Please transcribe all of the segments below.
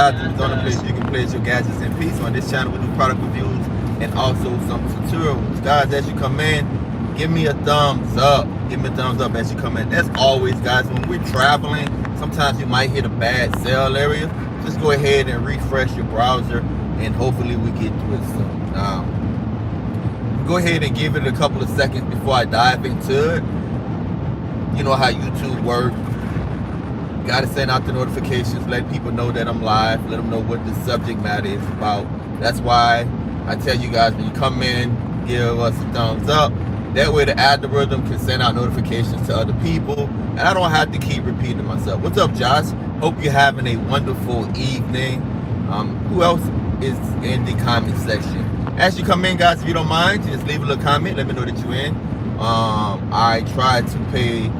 It's on the place you can place your gadgets in peace. On this channel, we do product reviews and also some tutorials. Guys, as you come in, give me a thumbs up. Give me a thumbs up as you come in. As always, guys, when we're traveling, sometimes you might hit a bad sale area. Just go ahead and refresh your browser, and hopefully we get to it soon. Go ahead and give it a couple of seconds before I dive into it. You know how YouTube works. Got to send out the notifications, let people know that I'm live, let them know what the subject matter is about. That's why I tell you guys, when you come in, give us a thumbs up. That way the algorithm can send out notifications to other people, and I don't have to keep repeating myself. What's up, Josh? Hope you're having a wonderful evening. Who else is in the comment section? As you come in, guys, if you don't mind, just leave a little comment. Let me know that you're in. I try to pay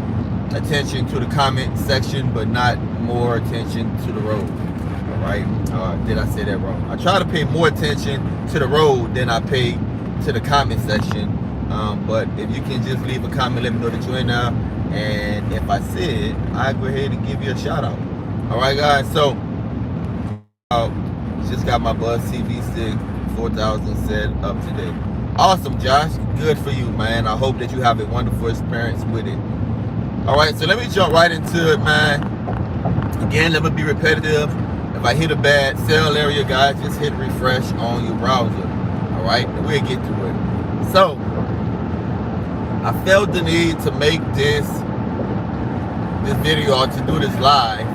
attention to the comment section, but not more attention to the road. All right? Did I say that wrong? I try to pay more attention to the road than I pay to the comment section. But if you can just leave a comment, let me know that you're in there. And if I said, I go ahead and give you a shout out. All right, guys. So, just got my Buzz TV stick 4000 set up today. Awesome, Josh. Good for you, man. I hope that you have a wonderful experience with it. All right, so let me jump right into it, man. Again, let me be repetitive. If I hit a bad sale area, guys, just hit refresh on your browser. All right, and we'll get to it. So, I felt the need to make this video or to do this live.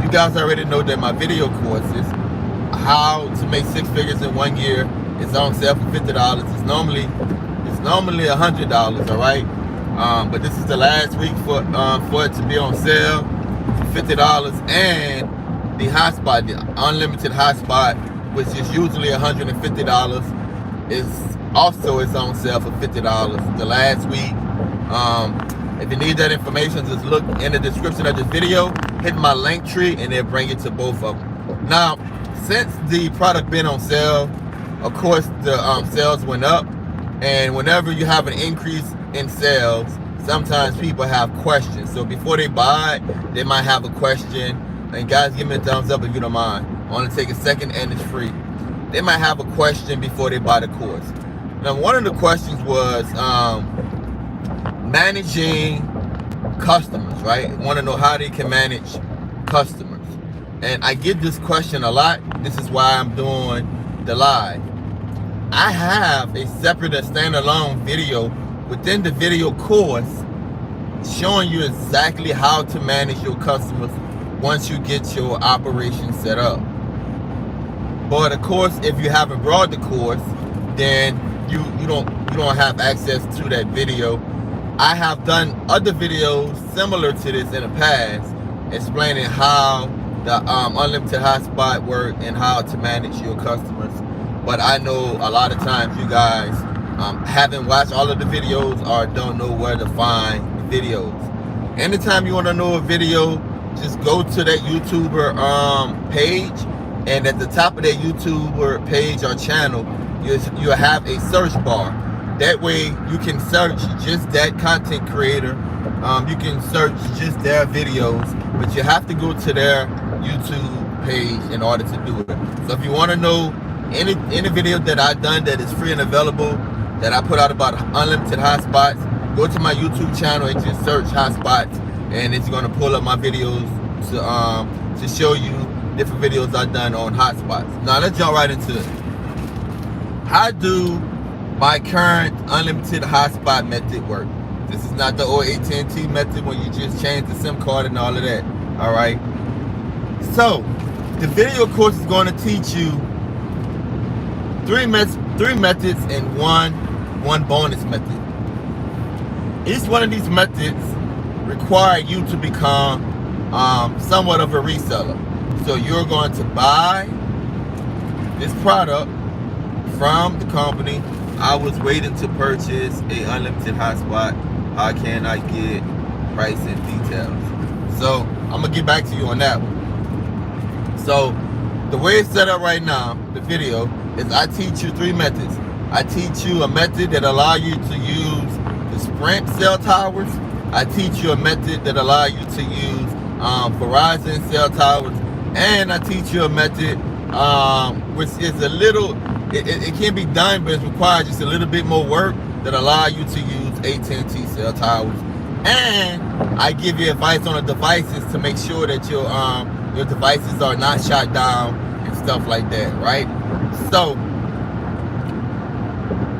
You guys already know that my video courses, how to make 6 figures in 1 year, is on sale for $50. It's normally $100, all right? But this is the last week for it to be on sale for $50, and the hotspot, the unlimited hotspot, which is usually $150, is on sale for $50 the last week. If you need that information, just look in the description of this video, hit my link tree, and it'll bring you to both of them. Now, since the product been on sale, of course the sales went up, and whenever you have an increase in sales, sometimes people have questions. So before they buy it, they might have a question. And guys, give me a thumbs up if you don't mind. I want to take a second, and it's free. They might have a question before they buy the course. Now, one of the questions was managing customers, right? Want to know how they can manage customers. And I get this question a lot. This is why I'm doing the live. I have a separate and standalone video within the video course showing you exactly how to manage your customers once you get your operation set up. But of course, if you haven't brought the course, then you don't have access to that video. I have done other videos similar to this in the past, explaining how the unlimited hotspot work and how to manage your customers. But I know a lot of times you guys haven't watched all of the videos or don't know where to find the videos. Anytime you want to know a video, just go to that YouTuber page, and at the top of that YouTuber page or channel, you'll have a search bar. That way you can search just that content creator. You can search just their videos, but you have to go to their YouTube page in order to do it. So if you want to know any video that I've done that is free and available, that I put out about unlimited hotspots, go to my YouTube channel and just search hotspots, and it's going to pull up my videos to show you different videos I've done on hotspots. Now let's jump right into it. How do my current unlimited hotspot method work? This is not the old AT&T method when you just change the SIM card and all of that. All right. So the video course is going to teach you three methods and one bonus method. Each one of these methods require you to become somewhat of a reseller. So you're going to buy this product from the company. I was waiting to purchase a unlimited hotspot. How can I get price and details? So I'm gonna get back to you on that one. So the way it's set up right now, the video, is I teach you 3 methods. I teach you a method that allow you to use the Sprint cell towers. I teach you a method that allow you to use Verizon cell towers. and I teach you a method which is a little, it can be done, but it requires just a little bit more work that allow you to use AT&T cell towers. And I give you advice on the devices to make sure that your devices are not shut down and stuff like that, right? So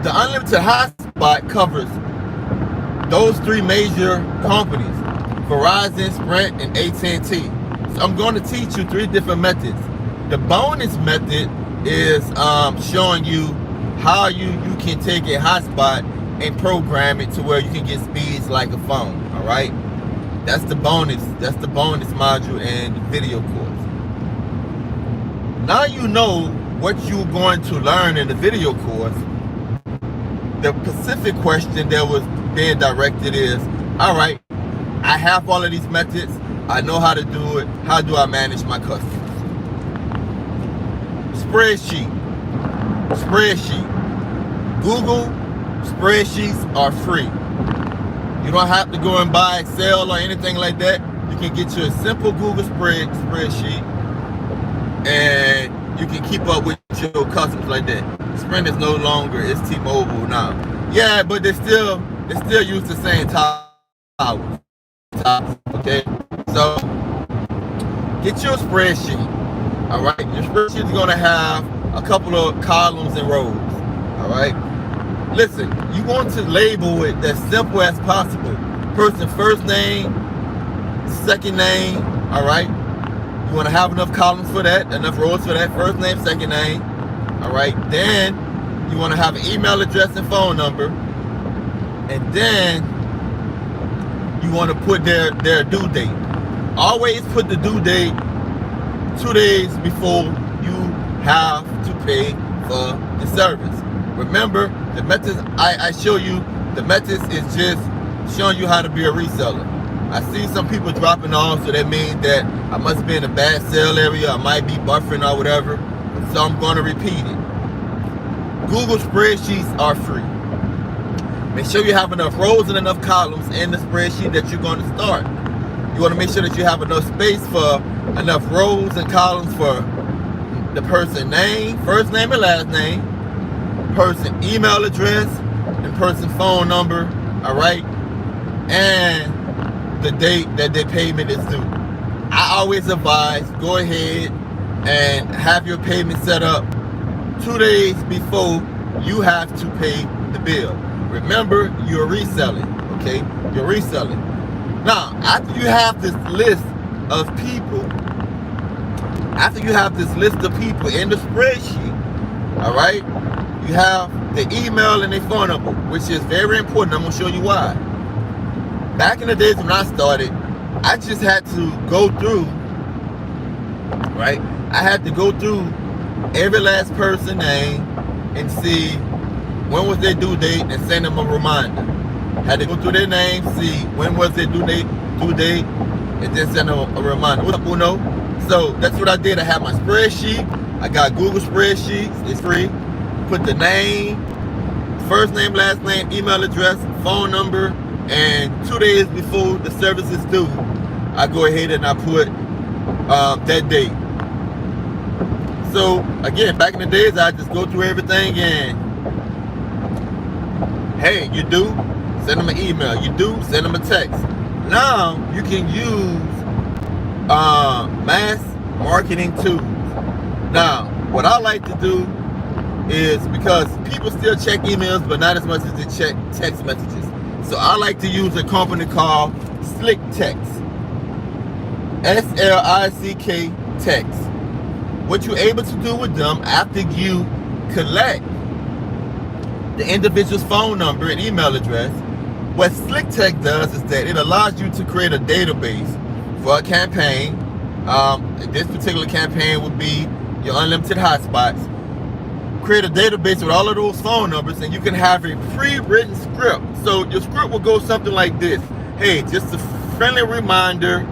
the unlimited hotspot covers those three major companies: Verizon, Sprint, and AT&T. So I'm going to teach you three different methods. The bonus method is showing you how you can take a hotspot and program it to where you can get speeds like a phone. All right, that's the bonus. That's the bonus module in the video course. Now you know what you're going to learn in the video course. The specific question that was being directed is, all right, I have all of these methods. I know how to do it. How do I manage my customers? Spreadsheet. Google spreadsheets are free. You don't have to go and buy Excel or anything like that. You can get you a simple Google spreadsheet, and you can keep up with your customers like that. Sprint is no longer, it's T-Mobile now. Yeah, but they still use the same towers. Okay, so get your spreadsheet. All right, your spreadsheet is gonna have a couple of columns and rows. All right, listen, you want to label it as simple as possible. Person first name, second name. All right, you want to have enough columns for that, enough rows for that. First name, second name. All right, then you want to have an email address and phone number, and then you want to put their due date. Always put the due date 2 days before you have to pay for the service. Remember, the methods I show you, the methods is just showing you how to be a reseller. I see some people dropping off, so that means that I must be in a bad sale area, I might be buffering or whatever, so I'm going to repeat it. Google spreadsheets are free. Make sure you have enough rows and enough columns in the spreadsheet that you're going to start. You want to make sure that you have enough space for enough rows and columns for the person name, first name and last name, person email address, and person phone number, all right, and the date that their payment is due. I always advise, go ahead and have your payment set up 2 days before you have to pay the bill. Remember, you're reselling, okay? You're reselling. Now, after you have this list of people, in the spreadsheet, all right, you have the email and their phone number, which is very important. I'm going to show you why. Back in the days when I started, I just had to go through, right? I had to go through every last person name and see when was their due date and send them a reminder. Had to go through their name, see when was their due date, and then send them a reminder. What's up, Uno? So that's what I did. I have my spreadsheet. I got Google spreadsheets. It's free. Put the name, first name, last name, email address, phone number, and 2 days before the service is due, I go ahead and I put that date. So again, back in the days, I just go through everything and, hey, you do, send them an email. You do, send them a text. Now you can use mass marketing tools. Now, what I like to do is, because people still check emails, but not as much as they check text messages. So I like to use a company called Slick Text. S-L-I-C-K Text. What you're able to do with them after you collect the individual's phone number and email address, what Slick Text does is that it allows you to create a database for a campaign. This particular campaign would be your unlimited hotspots. Create a database with all of those phone numbers, and you can have a pre-written script. So your script will go something like this. Hey, just a friendly reminder,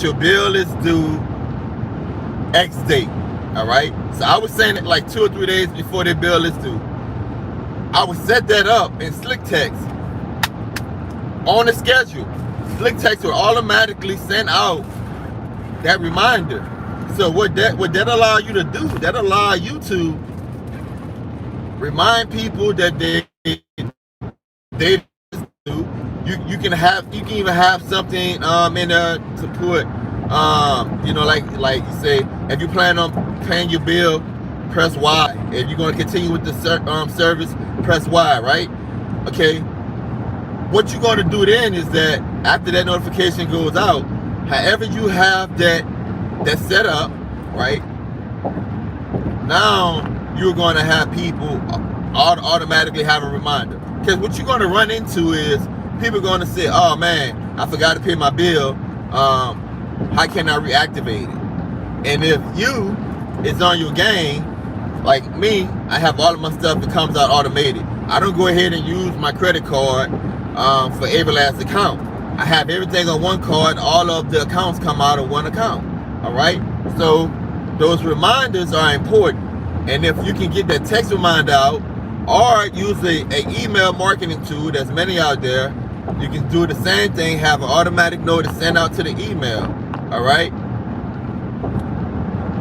your bill is due X date. All right. So I was saying it like 2 or 3 days before their bill is due. I would set that up in Slick Text on the schedule. Slick Text will automatically send out that reminder. So what that allow you to do, that allow you to remind people that they do. You can even have something in there to put you know, like you say, if you plan on paying your bill, press Y. If you're going to continue with the service, press Y, right? Okay. What you're going to do then is that after that notification goes out, however you have that set up, right? Now you're going to have people automatically have a reminder. Because what you're going to run into is people are going to say, oh man, I forgot to pay my bill. How can I reactivate it? And if you is on your game, like me, I have all of my stuff that comes out automated. I don't go ahead and use my credit card for every last account. I have everything on one card. All of the accounts come out of one account. All right. So those reminders are important. And if you can get that text reminder out, or use a email marketing tool, there's many out there, you can do the same thing, have an automatic notice sent out to the email. All right.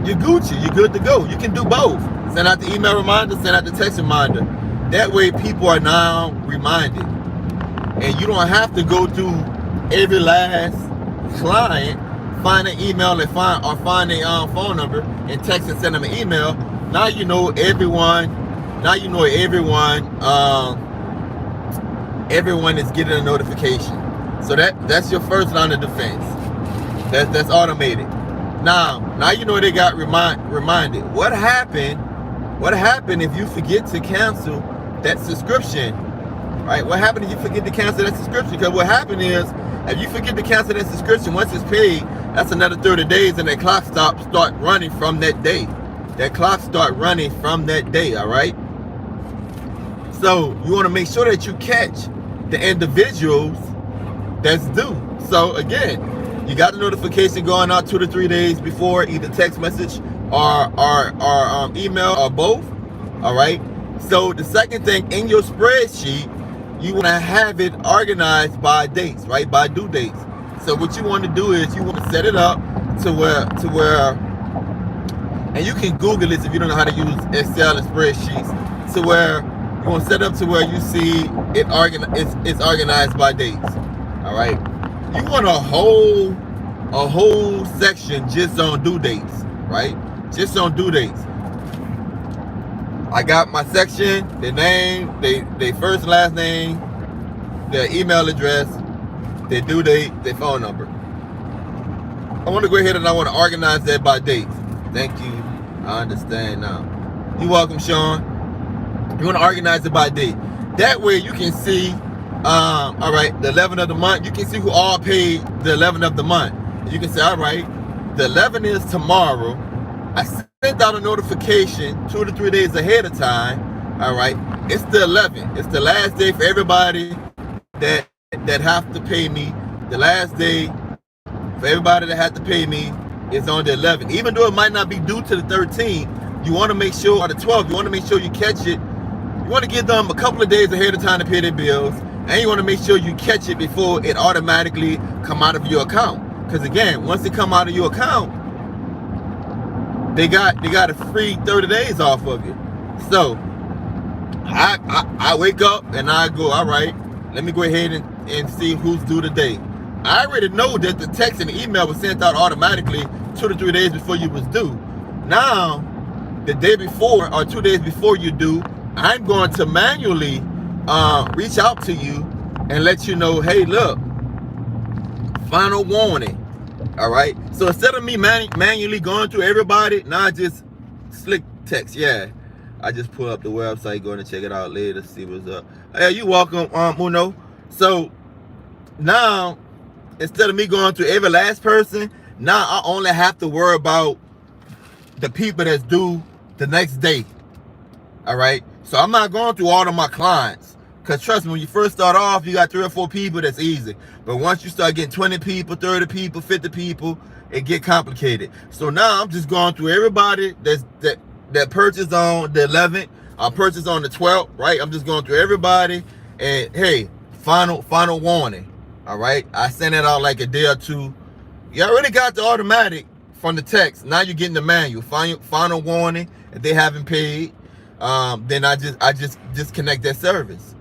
You're Gucci. You're good to go. You can do both. Send out the email reminder, send out the text reminder. That way people are now reminded. And you don't have to go through every last client, find an email and find a phone number and text and send them an email. Now you know everyone. Now you know everyone. Everyone is getting a notification. So that's your first line of defense. That's automated. Now you know they got reminded. What happened if you forget to cancel that subscription? Right? What happened if you forget to cancel that subscription? Because what happened is, if you forget to cancel that subscription, once it's paid, that's another 30 days, and that clock start running from that day. That clock start running from that day. All right. So you want to make sure that you catch the individuals that's due. So again, you got the notification going out 2 to 3 days before, either text message or email or both. All right. So the second thing, in your spreadsheet, you want to have it organized by dates, right? By due dates. So what you want to do is you want to set it up to where, and you can Google this if you don't know how to use Excel and spreadsheets, to where you want to set up to where you see it's organized by dates. All right. You want a whole section just on due dates, right? Just on due dates. I got my section, the name, they first and last name, their email address, their due date, their phone number. I want to go ahead and I want to organize that by dates. Thank you. I understand now. You're welcome, Sean. You want to organize it by date. That way you can see, all right, the 11th of the month. You can see who all paid the 11th of the month. You can say, all right, the 11th is tomorrow. I sent out a notification 2 to 3 days ahead of time. All right, it's the 11th. It's the last day for everybody that have to pay me. The last day for everybody that had to pay me is on the 11th. Even though it might not be due to the 13th, you want to make sure, or the 12th, you want to make sure you catch it. You want to give them a couple of days ahead of time to pay their bills, and you want to make sure you catch it before it automatically come out of your account. Because again, once it come out of your account, they got a free 30 days off of you. So I wake up and I go, all right, let me go ahead and see who's due today. I already know that the text and the email was sent out automatically 2 to 3 days before you was due. Now, the day before or 2 days before you due, I'm going to manually reach out to you and let you know, hey, look, final warning. All right. So instead of me manually going through everybody, now I just slick text. Yeah. I just pull up the website, going to check it out later, see what's up. Hey, you welcome, Muno. So now, instead of me going through every last person, now I only have to worry about the people that's due the next day. All right. So I'm not going through all of my clients. Because trust me, when you first start off, you got 3 or 4 people, that's easy. But once you start getting 20 people, 30 people, 50 people, it get complicated. So now I'm just going through everybody that purchased on the 11th, purchased on the 12th, right? I'm just going through everybody. And hey, final warning. All right. I sent it out like a day or two. You already got the automatic from the text. Now you're getting the manual, final warning. If they haven't paid, then I just disconnect their service.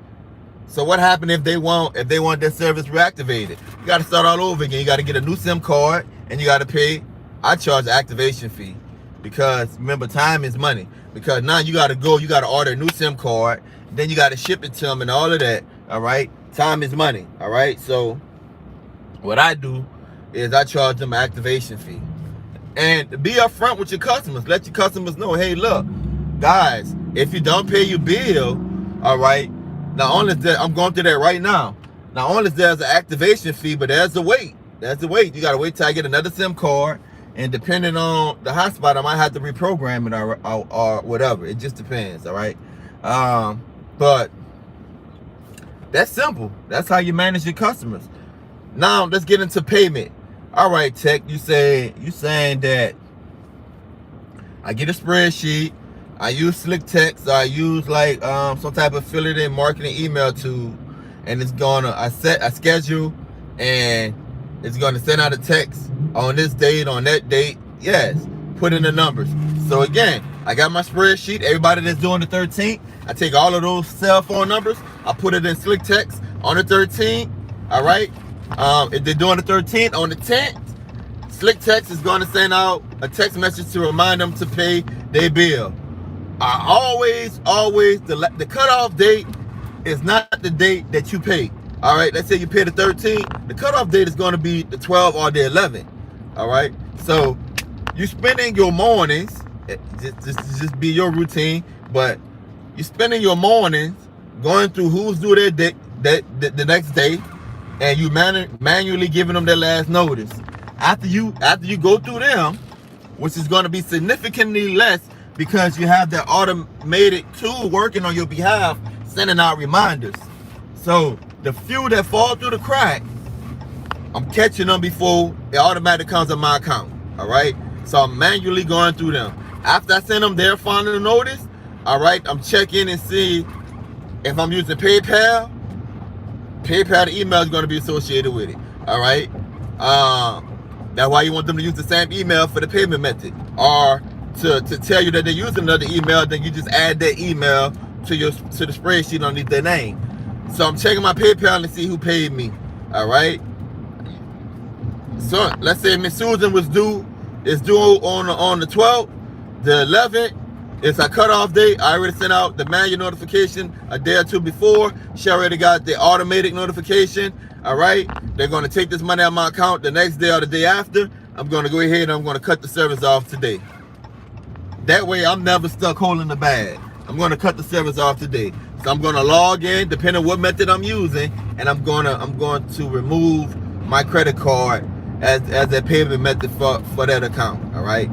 So what happened if they want their service reactivated? You got to start all over again. You got to get a new SIM card, and you got to pay. I charge the activation fee because remember, time is money. Because now you got to order a new SIM card, then you got to ship it to them and all of that. All right, time is money. All right, so what I do is I charge them an activation fee. And be upfront with your customers. Let your customers know, hey, look, guys, if you don't pay your bill, all right, not only is there, I'm going through that right now. Not only is there's an activation fee, but there's the wait. There's the wait. You got to wait till I get another SIM card. And depending on the hotspot, I might have to reprogram it or whatever. It just depends, all right? But that's simple. That's how you manage your customers. Now, let's get into payment. All right, Tech, you saying that I get a spreadsheet, I use Slick Text, I use like some type of affiliate marketing email tool, and it's gonna I schedule, and it's gonna send out a text on this date, on that date. Yes, put in the numbers. So again, I got my spreadsheet. Everybody that's doing the 13th, I take all of those cell phone numbers, I put it in Slick Text on the 13th. All right. If they're doing the 13th, on the 10th, Slick Text is going to send out a text message to remind them to pay their bill. I always, the cutoff date is not the date that you pay. All right, let's say you pay the 13th, the cutoff date is going to be the 12th or the 11th. All right, so you spending your mornings, just be your routine, but you're spending your mornings going through who's due their date, the next day, and you manually giving them their last notice. After you go through them, which is going to be significantly less because you have that automated tool working on your behalf, sending out reminders. So the few that fall through the crack, I'm catching them before it automatically comes on my account. All right, so I'm manually going through them. After I send them their final notice, all right, I'm checking and see if I'm using PayPal. The email is going to be associated with it. All right. That's why you want them to use the same email for the payment method, or to tell you that they're using another email. Then you just add that email to the spreadsheet underneath their name. So I'm checking my PayPal and see who paid me. All right. So let's say Miss Susan is due on the 12th, the 11th. It's a cutoff date. I already sent out the manual notification a day or two before. She already got the automatic notification. All right. They're going to take this money out of my account the next day or the day after. I'm going to go ahead and I'm going to cut the service off today. That way I'm never stuck holding the bag. I'm going to cut the service off today. So I'm going to log in, depending on what method I'm using, and I'm going to remove my credit card as a payment method for that account. All right.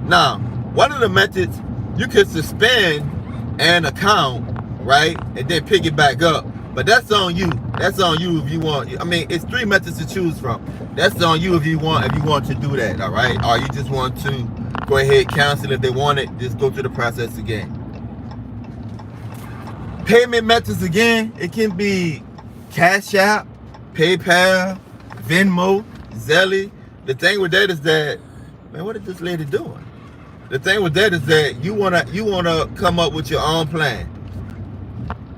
Now, one of the methods, you can suspend an account, right, and then pick it back up. But that's on you. That's on you if you want. I mean, it's 3 methods to choose from. That's on you if you want to do that, all right? Or you just want to go ahead, cancel if they want it, just go through the process again. Payment methods again, it can be Cash App, PayPal, Venmo, Zelle. The thing with that is that, man, what is this lady doing? The thing with that is that you wanna come up with your own plan.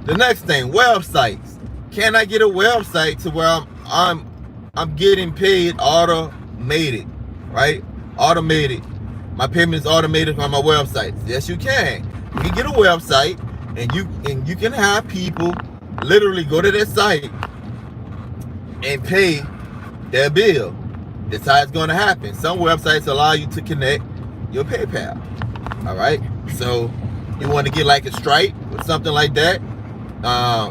The next thing, websites. Can I get a website to where I'm getting paid automated, right? Automated. My payment is automated on my website. Yes, you can. You can get a website, and you can have people literally go to their site and pay their bill. That's how it's going to happen. Some websites allow you to connect your PayPal. All right. So you want to get like a Stripe or something like that,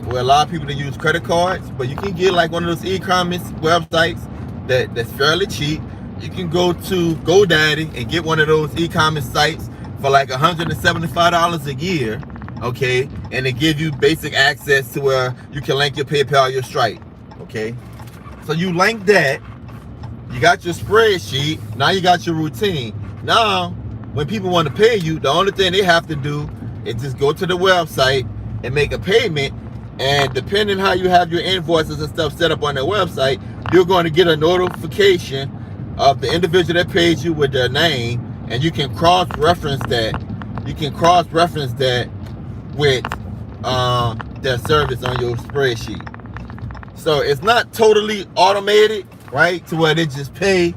where a lot of people to use credit cards, but you can get like one of those e-commerce websites that's fairly cheap. You can go to GoDaddy and get one of those e-commerce sites for like $175 a year. Okay, and they give you basic access to where you can link your PayPal or your Stripe. Okay, so you link that, you got your spreadsheet, now you got your routine. Now, when people want to pay you, the only thing they have to do is just go to the website and make a payment, and depending how you have your invoices and stuff set up on their website, you're going to get a notification of the individual that paid you with their name, and you can cross-reference that. You can cross-reference that with their service on your spreadsheet. So it's not totally automated, right? To where they just pay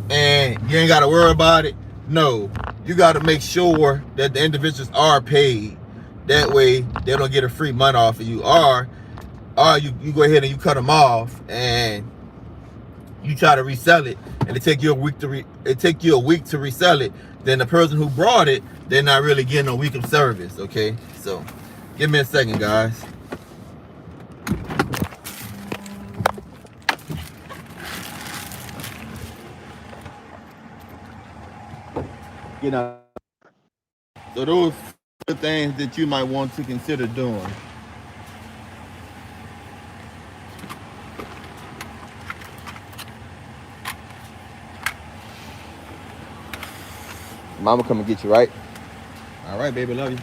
and you ain't got to worry about it. No, you got to make sure that the individuals are paid. That way they don't get a free month off of you, or you go ahead and you cut them off and you try to resell it, and it take you a week to resell it. Then the person who brought it, they're not really getting a week of service. Okay, so give me a second, guys. You know, so those are things that you might want to consider doing. Mama come and get you, right? All right, baby, love you.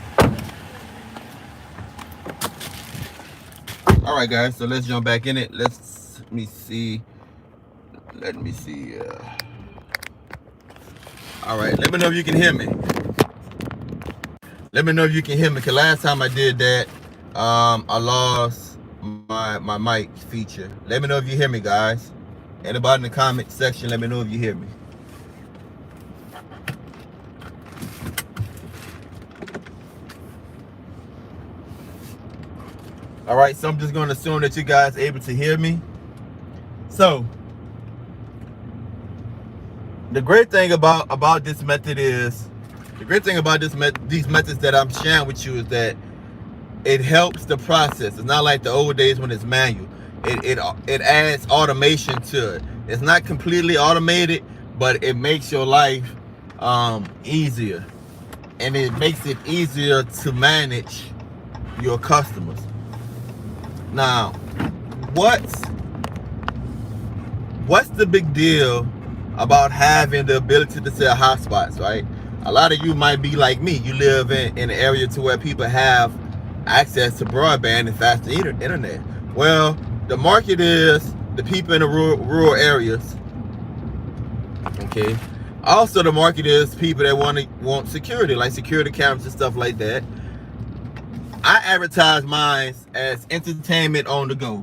All right, guys, so let's jump back in it. Let me see. All right, let me know if you can hear me. Let me know if you can hear me, because last time I did that, I lost my mic feature. Let me know if you hear me, guys. Anybody in the comment section, let me know if you hear me. All right, so I'm just going to assume that you guys are able to hear me. So the great thing about this method is, these methods that I'm sharing with you is that it helps the process. It's not like the old days when it's manual. It adds automation to it. It's not completely automated, but it makes your life easier, and it makes it easier to manage your customers. Now, what's the big deal about having the ability to sell hotspots, right? A lot of you might be like me. You live in an area to where people have access to broadband and faster internet. Well, the market is the people in the rural areas. Okay. Also, the market is people that want security, like security cameras and stuff like that. I advertise mine as entertainment on the go.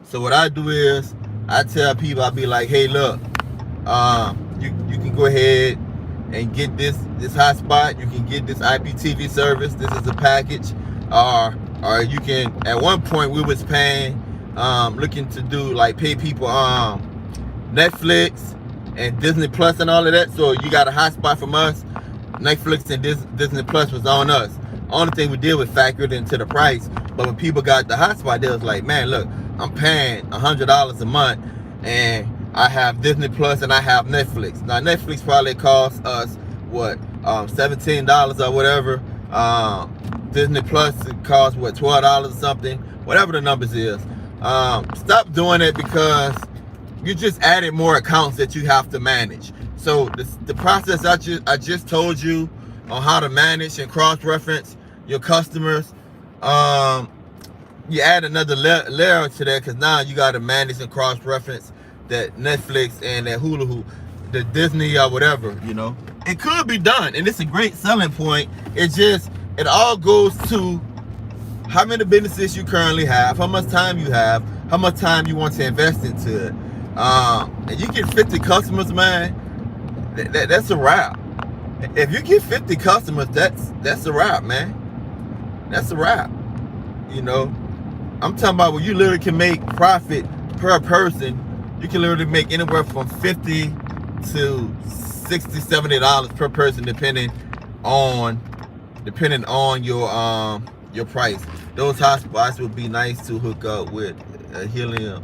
So what I do is I tell people, I'll be like, hey, look, you can go ahead and get this hotspot. You can get this IPTV service. This is a package. Or you can, at one point we was paying, looking to do like pay people Netflix and Disney Plus and all of that. So you got a hotspot from us. Netflix and Disney Plus was on us. Only thing we did was factor it into the price. But when people got the hotspot, they was like, man, look, I'm paying $100 a month and I have Disney Plus and I have Netflix. Now Netflix probably costs us what, $17 or whatever. Disney Plus costs what, $12 or something, whatever the numbers is. Stop doing it, because you just added more accounts that you have to manage. So the process I just told you on how to manage and cross-reference your customers, you add another layer to that, because now you got to manage and cross-reference that Netflix and that Hulu, the Disney or whatever. You know, it could be done, and it's a great selling point. It all goes to how many businesses you currently have, how much time you have, how much time you want to invest into it. And you get 50 customers, man, that's a wrap. If you get 50 customers, that's a wrap, man. That's a wrap. You know, I'm talking about when you literally can make profit per person. You can literally make anywhere from $50 to $60, $70 per person, depending on your price. Those hotspots would be nice to hook up with a helium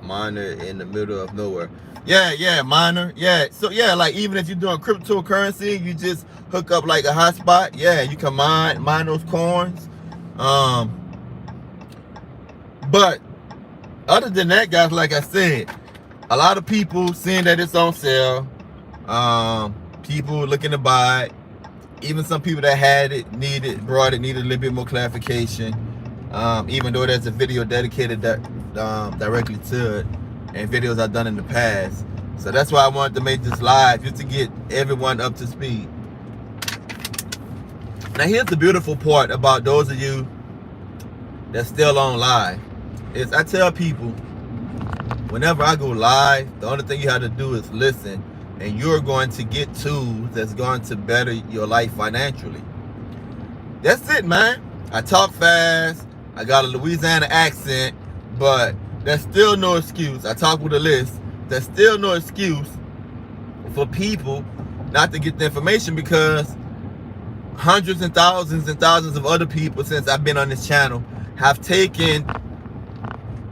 miner in the middle of nowhere. Yeah, miner. Yeah, so yeah, like even if you're doing cryptocurrency, you just hook up like a hotspot. Yeah, you can mine those coins. But other than that, guys, like I said, a lot of people seeing that it's on sale, people looking to buy it. Even some people that had it, needed a little bit more clarification. Even though there's a video dedicated directly to it, and videos I've done in the past. So that's why I wanted to make this live, just to get everyone up to speed. Now here's the beautiful part about those of you that's still on live, is I tell people, whenever I go live, the only thing you have to do is listen, and you're going to get tools that's going to better your life financially. That's it, man. I talk fast, I got a Louisiana accent, but there's still no excuse. I talk with a list. There's still no excuse for people not to get the information, because hundreds and thousands of other people since I've been on this channel have taken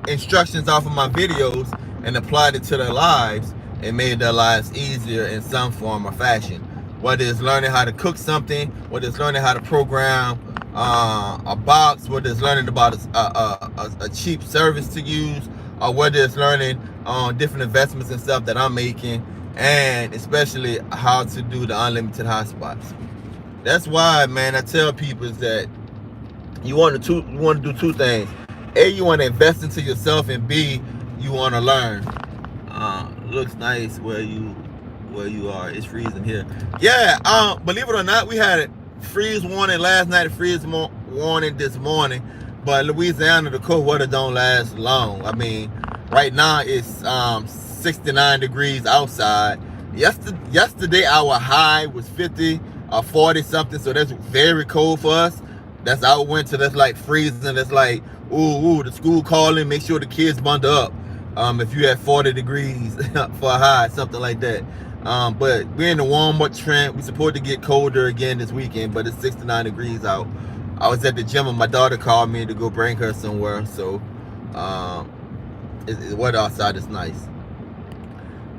instructions off of my videos and applied it to their lives and made their lives easier in some form or fashion. Whether it's learning how to cook something, whether it's learning how to program a box, whether it's learning about a cheap service to use, or whether it's learning on different investments and stuff that I'm making, and especially how to do the unlimited hotspots. That's why, man, I tell people is that you want to do two things. A, you want to invest into yourself, and B, you want to learn. Looks nice where you are. It's freezing here. Yeah, believe it or not, we had a freeze warning last night, a freeze warning this morning, but Louisiana, the cold weather don't last long. I mean, right now it's 69 degrees outside. Yesterday our high was 50 or 40 something, so that's very cold for us. That's our winter. That's like freezing. That's like, ooh, the school calling, make sure the kids bundle up. If you had 40 degrees for a high, something like that. But we're in the warm up trend. We're supposed to get colder again this weekend, but it's 69 degrees out. I was at the gym and my daughter called me to go bring her somewhere, so the weather outside is nice.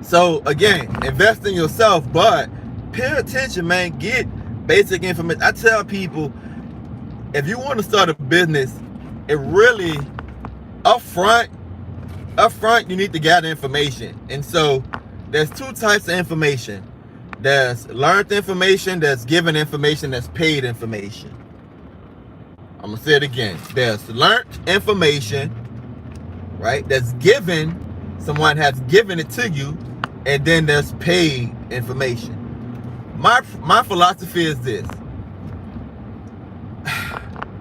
So again, invest in yourself, but pay attention, man. Get basic information. I tell people, if you want to start a business, it really upfront you need to gather information. And so there's two types of information. There's learned information, there's given information, there's paid information. I'm gonna say it again. There's learned information, right? That's given, someone has given it to you, and then there's paid information. My philosophy is this.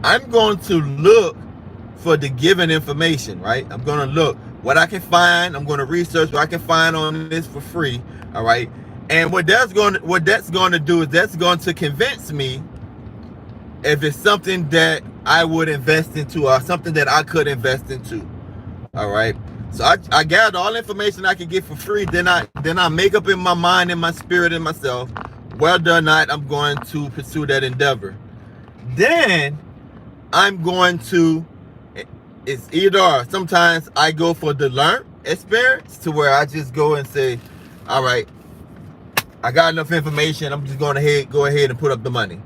I'm going to look for the given information, right? I'm going to look what I can find. I'm going to research what I can find on this for free, all right? And what that's going to do is that's going to convince me if it's something that I would invest into or something that I could invest into, all right? So I gather all information I can get for free. Then I make up in my mind, in my spirit, in myself, whether or not I'm going to pursue that endeavor. Then I'm going to, it's either or. Sometimes I go for the learned experience, to where I just go and say, all right, I got enough information, I'm just going to go ahead and put up the money,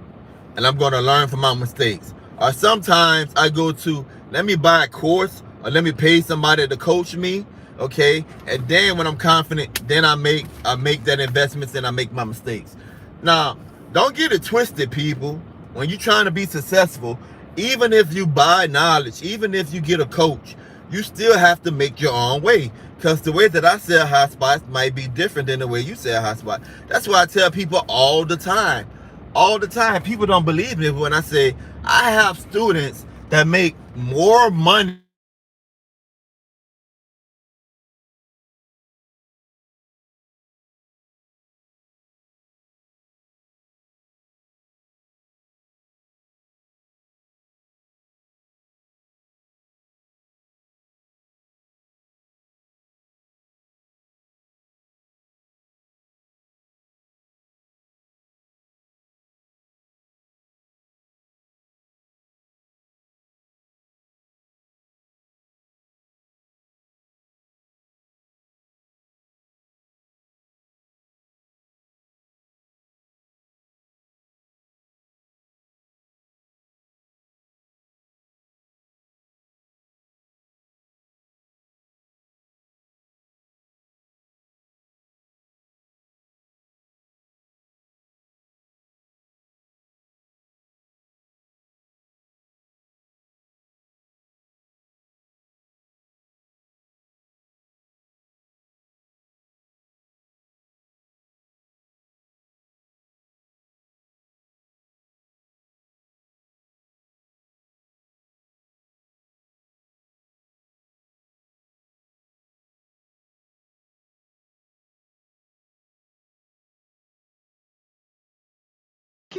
and I'm going to learn from my mistakes. Or sometimes I go to, let me buy a course, or let me pay somebody to coach me, okay? And then when I'm confident, then I make that investment, and I make my mistakes. Now, don't get it twisted, people. When you're trying to be successful, even if you buy knowledge, even if you get a coach, you still have to make your own way. Because the way that I sell hotspots might be different than the way you sell hotspot. That's why I tell people all the time. All the time. People don't believe me when I say I have students that make more money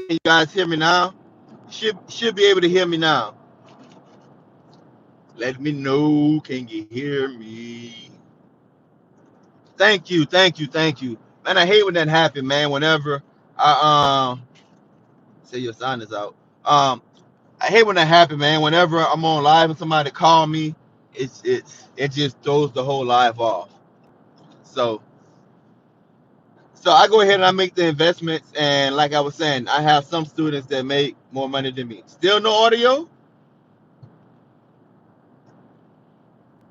you guys hear me now? Should be able to hear me now. Let me know. Can you hear me? Thank you, thank you, thank you. Man, I hate when that happens, man. Whenever I say your sign is out. I hate when that happens, man. Whenever I'm on live and somebody call me, it just throws the whole live off. So I go ahead and I make the investments, and like I was saying, I have some students that make more money than me. Still no audio?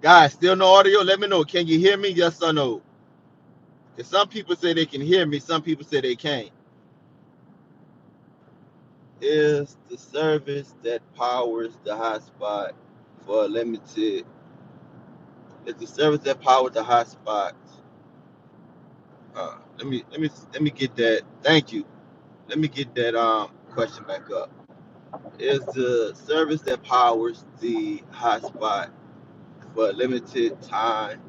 Guys, still no audio? Let me know. Can you hear me? Yes or no? Because some people say they can hear me, some people say they can't. Is the service that powers the hotspot for limited? Is the service that powers the hotspot? Let me get that. Thank you. Let me get that question back up. Is the service that powers the hotspot for a limited time?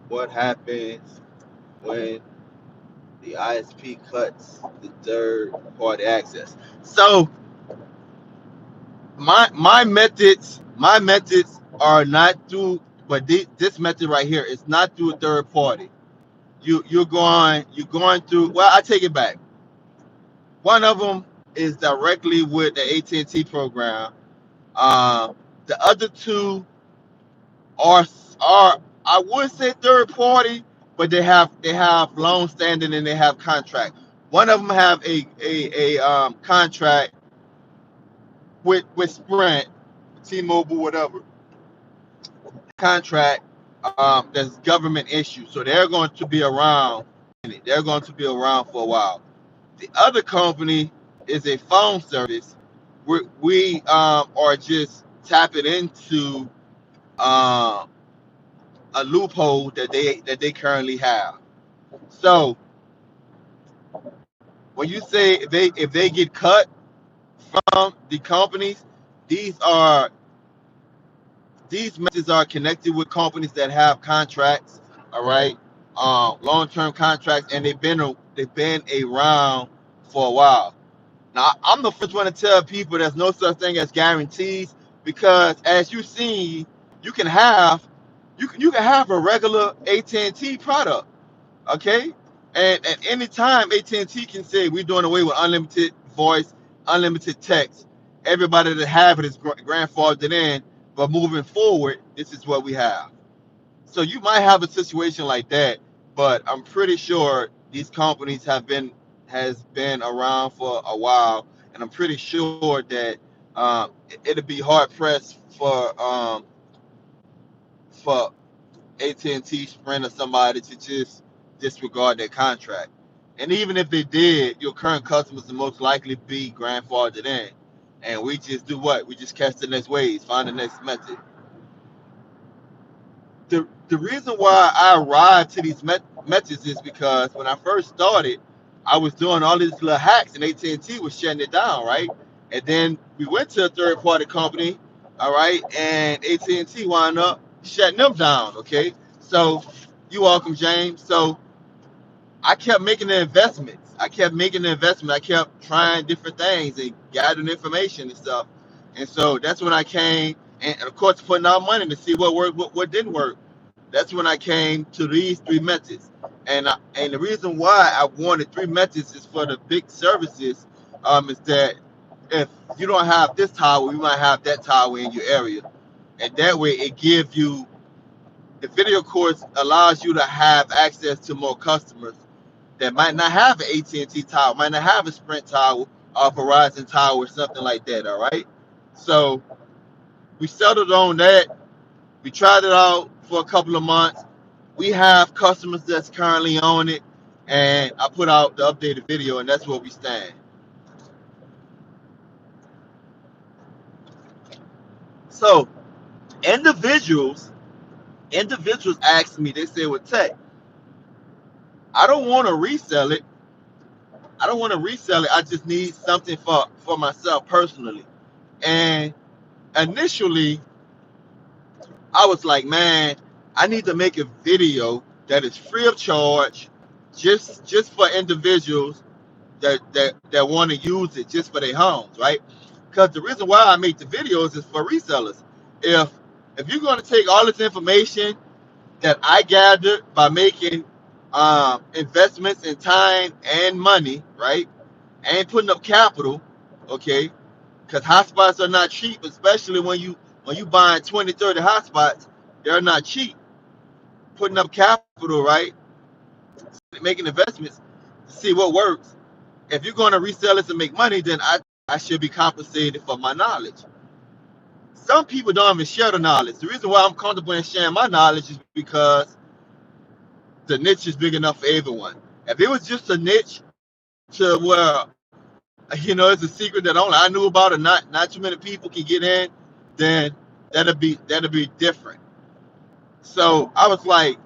What happens when the ISP cuts the third party access? So my methods are not through, but this method right here is not through a third party. You're going through. Well, I take it back. One of them is directly with the AT&T program. The other two are I would say third party, but they have long standing and they have contract. One of them have a contract with Sprint, T-Mobile, whatever contract, that's government issued, so they're going to be around. They're going to be around for a while. The other company is a phone service. We are just tapping into uh, a loophole that they currently have. So when you say if they get cut from the companies, these are these messages are connected with companies that have contracts. All right, long-term contracts, and they've been around for a while. Now, I'm the first one to tell people there's no such thing as guarantees, because as you see, you can have you can have a regular AT&T product, okay? And at any time, AT&T can say we're doing away with unlimited voice, unlimited text. Everybody that have it is grandfathered in, but moving forward, this is what we have. So you might have a situation like that, but I'm pretty sure these companies has been around for a while, and I'm pretty sure that it'll be hard pressed for AT&T, Sprint, or somebody to just disregard their contract. And even if they did, your current customers will most likely be grandfathered in, and we just do what? We just catch the next waves, find the next method. The reason why I arrived to these methods is because when I first started, I was doing all these little hacks, and AT&T was shutting it down, right? And then we went to a third party company, all right, and AT&T wound up shutting them down. Okay, so you welcome, James. So I kept making the investments. I kept trying different things and gathering information and stuff. And so that's when I came, and of course putting out money to see what worked, what didn't work. That's when I came to these three methods. And the reason why I wanted three methods is for the big services, is that if you don't have this tower, you might have that tower in your area. And that way it gives you, the video course allows you to have access to more customers that might not have an AT&T tower, might not have a Sprint tower or a Verizon tower or something like that. All right. So we settled on that. We tried it out for a couple of months. We have customers that's currently on it, and I put out the updated video, and that's where we stand. So individuals ask me, they say, well, Tech, I don't want to resell it. I just need something for myself personally. And initially, I was like, man, I need to make a video that is free of charge, just for individuals that want to use it just for their homes, right? Because the reason why I make the videos is for resellers. If if you're going to take all this information that I gathered by making investments in time and money, right, and putting up capital, okay, because hotspots are not cheap, especially when you buying 20, 30 hotspots, they're not cheap. Putting up capital, right, making investments to see what works. If you're going to resell it to make money, then I should be compensated for my knowledge. Some people don't even share the knowledge. The reason why I'm comfortable in sharing my knowledge is because the niche is big enough for everyone. If it was just a niche to where it's a secret that only I knew about and not too many people can get in, then that'll be different. So I was like,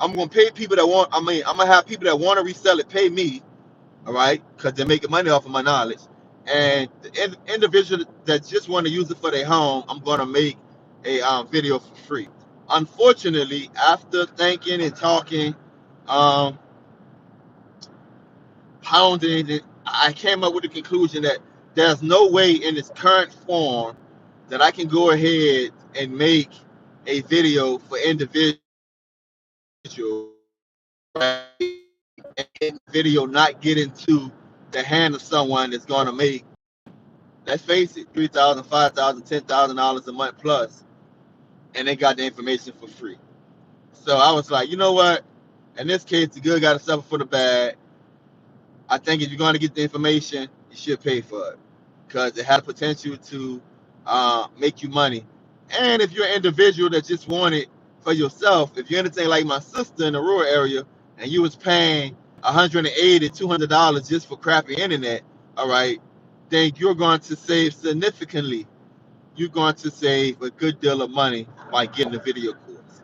I'm gonna pay people that want. I mean, I'm gonna have people that want to resell it pay me, all right, because they're making money off of my knowledge. And the individual that just want to use it for their home, I'm gonna make a video for free. Unfortunately, after thinking and talking, um, pounding it, I came up with the conclusion that there's no way in its current form that I can go ahead and make a video for individuals, right? And video not get into the hand of someone that's going to make, let's face it, $3,000, $5,000, $10,000 a month plus, and they got the information for free. So I was like, you know what? In this case, the good got to suffer for the bad. I think if you're going to get the information, you should pay for it because it has potential to make you money. And if you're an individual that just want it for yourself, if you're anything like my sister in the rural area and you was paying $180, $200 just for crappy internet, all right, then you're going to save significantly. You're going to save a good deal of money by getting the video course.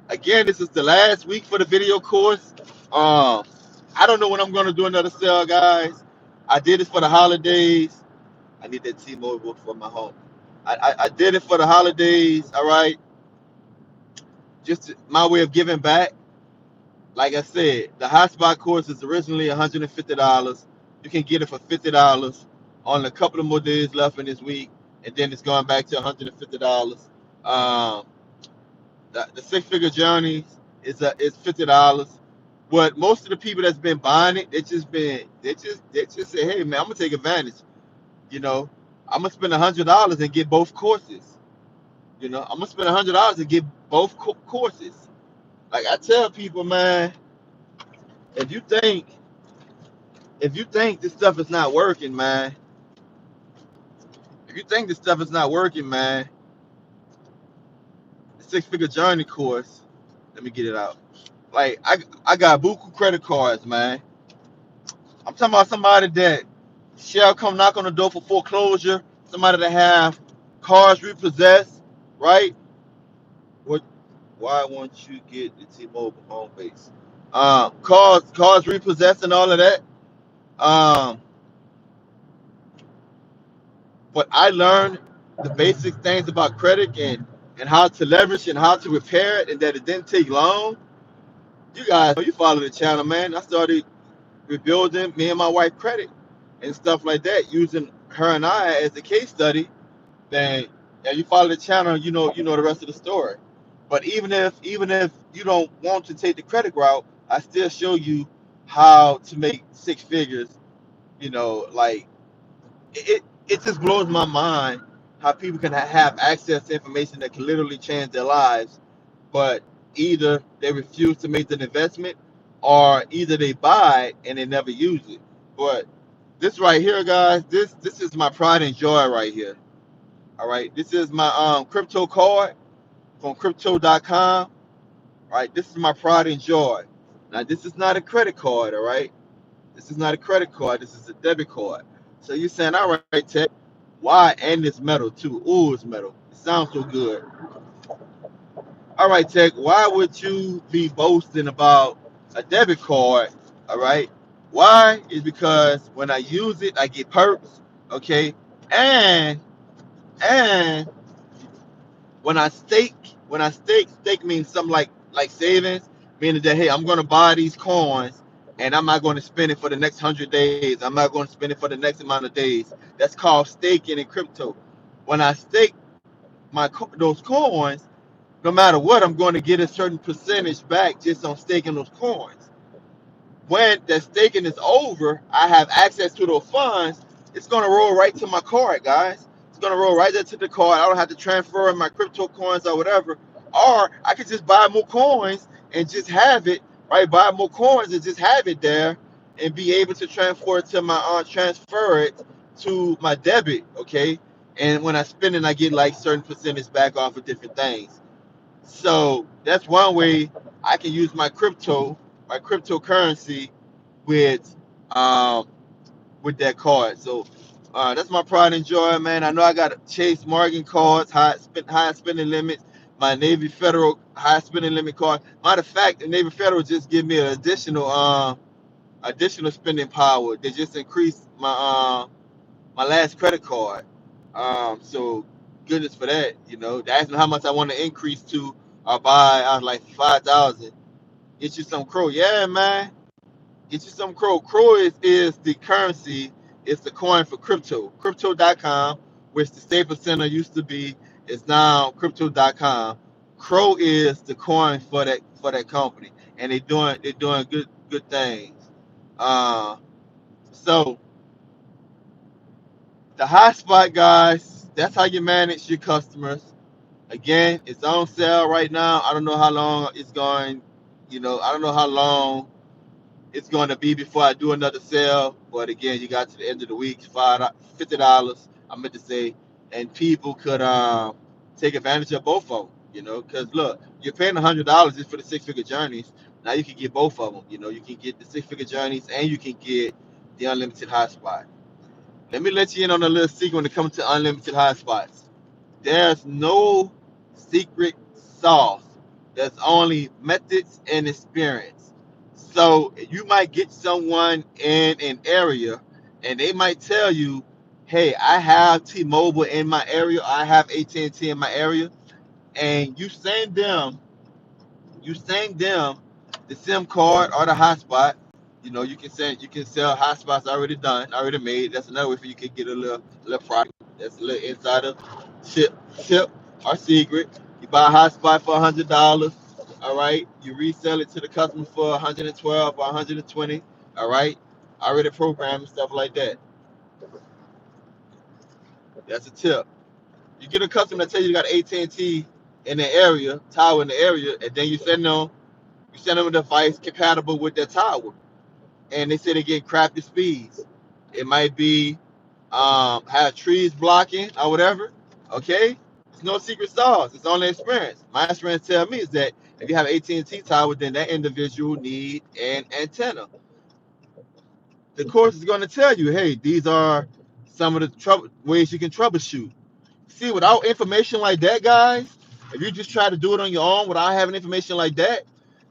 Again, this is the last week for the video course. I don't know when I'm going to do another sale, guys. I did this for the holidays. I need that T-Mobile for my home. I did it for the holidays, all right? Just my way of giving back. Like I said, the hotspot course is originally $150. You can get it for $50 on a couple of more days left in this week, and then it's going back to $150. Um, the six-figure journey is $50. But most of the people that's been buying it, they just say, hey man, I'm gonna take advantage. You know, I'm gonna spend $100 and get both courses. I'm gonna spend $100 and get both courses. Like I tell people, man, if you think this stuff is not working, man, if you think this stuff is not working, man, the six-figure journey course, let me get it out. Like I got buku credit cards, man. I'm talking about somebody that shall come knock on the door for foreclosure, somebody that have cars repossessed, right? What? Why won't you get the T-Mobile home base? Cars repossessed and all of that. Um, but I learned the basic things about credit and how to leverage and how to repair it, and that it didn't take long. You guys, you follow the channel, man. I started rebuilding me and my wife credit and stuff like that, using her and I as a case study. Then, yeah, you follow the channel, you know the rest of the story. But even if you don't want to take the credit route, I still show you how to make six figures. Like it just blows my mind how people can have access to information that can literally change their lives, but either they refuse to make the investment, or either they buy it and they never use it. But this right here, guys, this is my pride and joy right here. All right, this is my crypto card from crypto.com. All right, this is my pride and joy. Now, this is not a credit card. All right, this is not a credit card. This is a debit card. So you're saying, all right, Tech, why? And it's metal too. Ooh, it's metal. It sounds so good. All right, Tech, why would you be boasting about a debit card? All right, why? Is because when I use it, I get perks. Okay, and when I stake, stake means something like savings, meaning that, hey, I'm going to buy these coins and I'm not going to spend it for the next 100 days. I'm not going to spend it for the next amount of days. That's called staking in crypto. When I stake those coins, no matter what, I'm going to get a certain percentage back just on staking those coins. When that staking is over, I have access to those funds. It's going to roll right to my card, guys. It's going to roll right into the card. I don't have to transfer in my crypto coins or whatever. Or I could just buy more coins and just have it, right? Buy more coins and just have it there and be able to transfer it to my debit, okay? And when I spend it, I get like certain percentage back off of different things. So that's one way I can use my cryptocurrency with um with that card. So that's my pride and joy, man. I know I got Chase Morgan cards, high spending limits, my Navy Federal high spending limit card. Matter of fact, the Navy Federal just give me an additional spending power. They just increased my last credit card. So goodness for that, you know. They asked me how much I want to increase to or buy. I was like 5,000. Get you some crow. Yeah, man. Get you some crow. Crow is the currency, it's the coin for crypto. Crypto.com, which the Staples Center used to be, is now crypto.com. Crow is the coin for that company. And they're doing good things. Uh so the hotspot, guys, that's how you manage your customers. Again, it's on sale right now. I don't know how long it's going, I don't know how long it's going to be before I do another sale. But again, you got to the end of the week, $50, I meant to say, and people could take advantage of both of them, because look, you're paying $100 just for the six-figure journeys. Now you can get both of them. You can get the six-figure journeys and you can get the unlimited hotspot. Let me let you in on a little secret when it comes to unlimited hotspots. There's no secret sauce. There's only methods and experience. So you might get someone in an area and they might tell you, hey, I have T-Mobile in my area, I have AT&T in my area, and you send them the SIM card or the hotspot. You can sell hotspots already made. That's another way for you can get a little product. That's a little insider tip or secret. You buy a hotspot for $100. All right. You resell it to the customer for 112 or 120. All right. Already programmed and stuff like that. That's a tip. You get a customer that tell you you got AT&T in the area, tower in the area, and then you send them a device compatible with their tower, and they say they get crappy speeds. It might be have trees blocking or whatever. Okay, it's no secret sauce. It's only experience. My experience tell me is that if you have AT&T tower, then that individual need an antenna. The course is going to tell you, hey, these are some of the ways you can troubleshoot. See, without information like that, guys, if you just try to do it on your own without having information like that,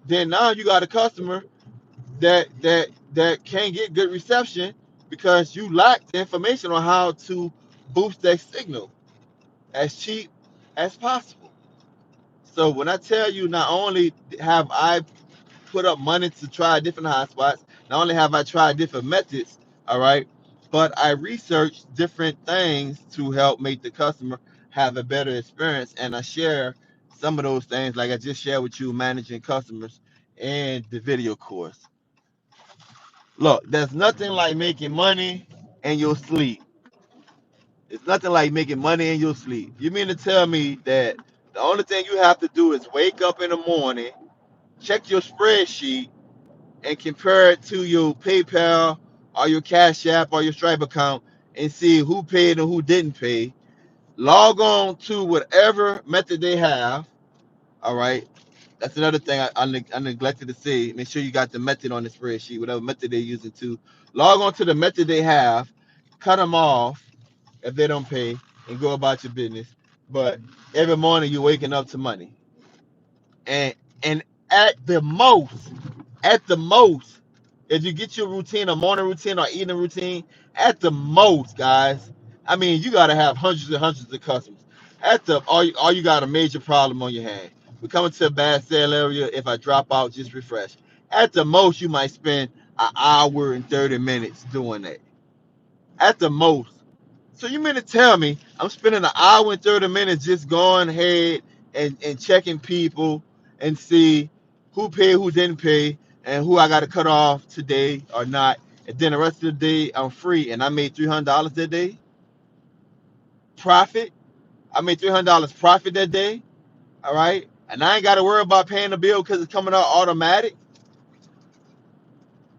then now you got a customer that can't get good reception because you lack the information on how to boost that signal as cheap as possible. So when I tell you, not only have I put up money to try different hotspots, not only have I tried different methods, all right, but I researched different things to help make the customer have a better experience, and I share some of those things like I just shared with you, managing customers in the video course. Look, there's nothing like making money in your sleep. It's nothing like making money in your sleep. You mean to tell me that the only thing you have to do is wake up in the morning, check your spreadsheet, and compare it to your PayPal or your Cash App or your Stripe account and see who paid and who didn't pay? Log on to whatever method they have. All right. That's another thing I neglected to say. Make sure you got the method on the spreadsheet, whatever method they're using to. Log on to the method they have, cut them off if they don't pay, and go about your business. But every morning you're waking up to money. And at the most, if you get your routine, a morning routine or evening routine, at the most, guys, I mean, you got to have hundreds and hundreds of customers. All you got a major problem on your hand. We're coming to a bad sale area. If I drop out, just refresh. At the most, you might spend an hour and 30 minutes doing that. At the most. So you mean to tell me I'm spending an hour and 30 minutes just going ahead and checking people and see who paid, who didn't pay, and who I got to cut off today or not. And then the rest of the day I'm free and I made $300 that day profit. I made $300 profit that day. All right. And I ain't got to worry about paying the bill because it's coming out automatic.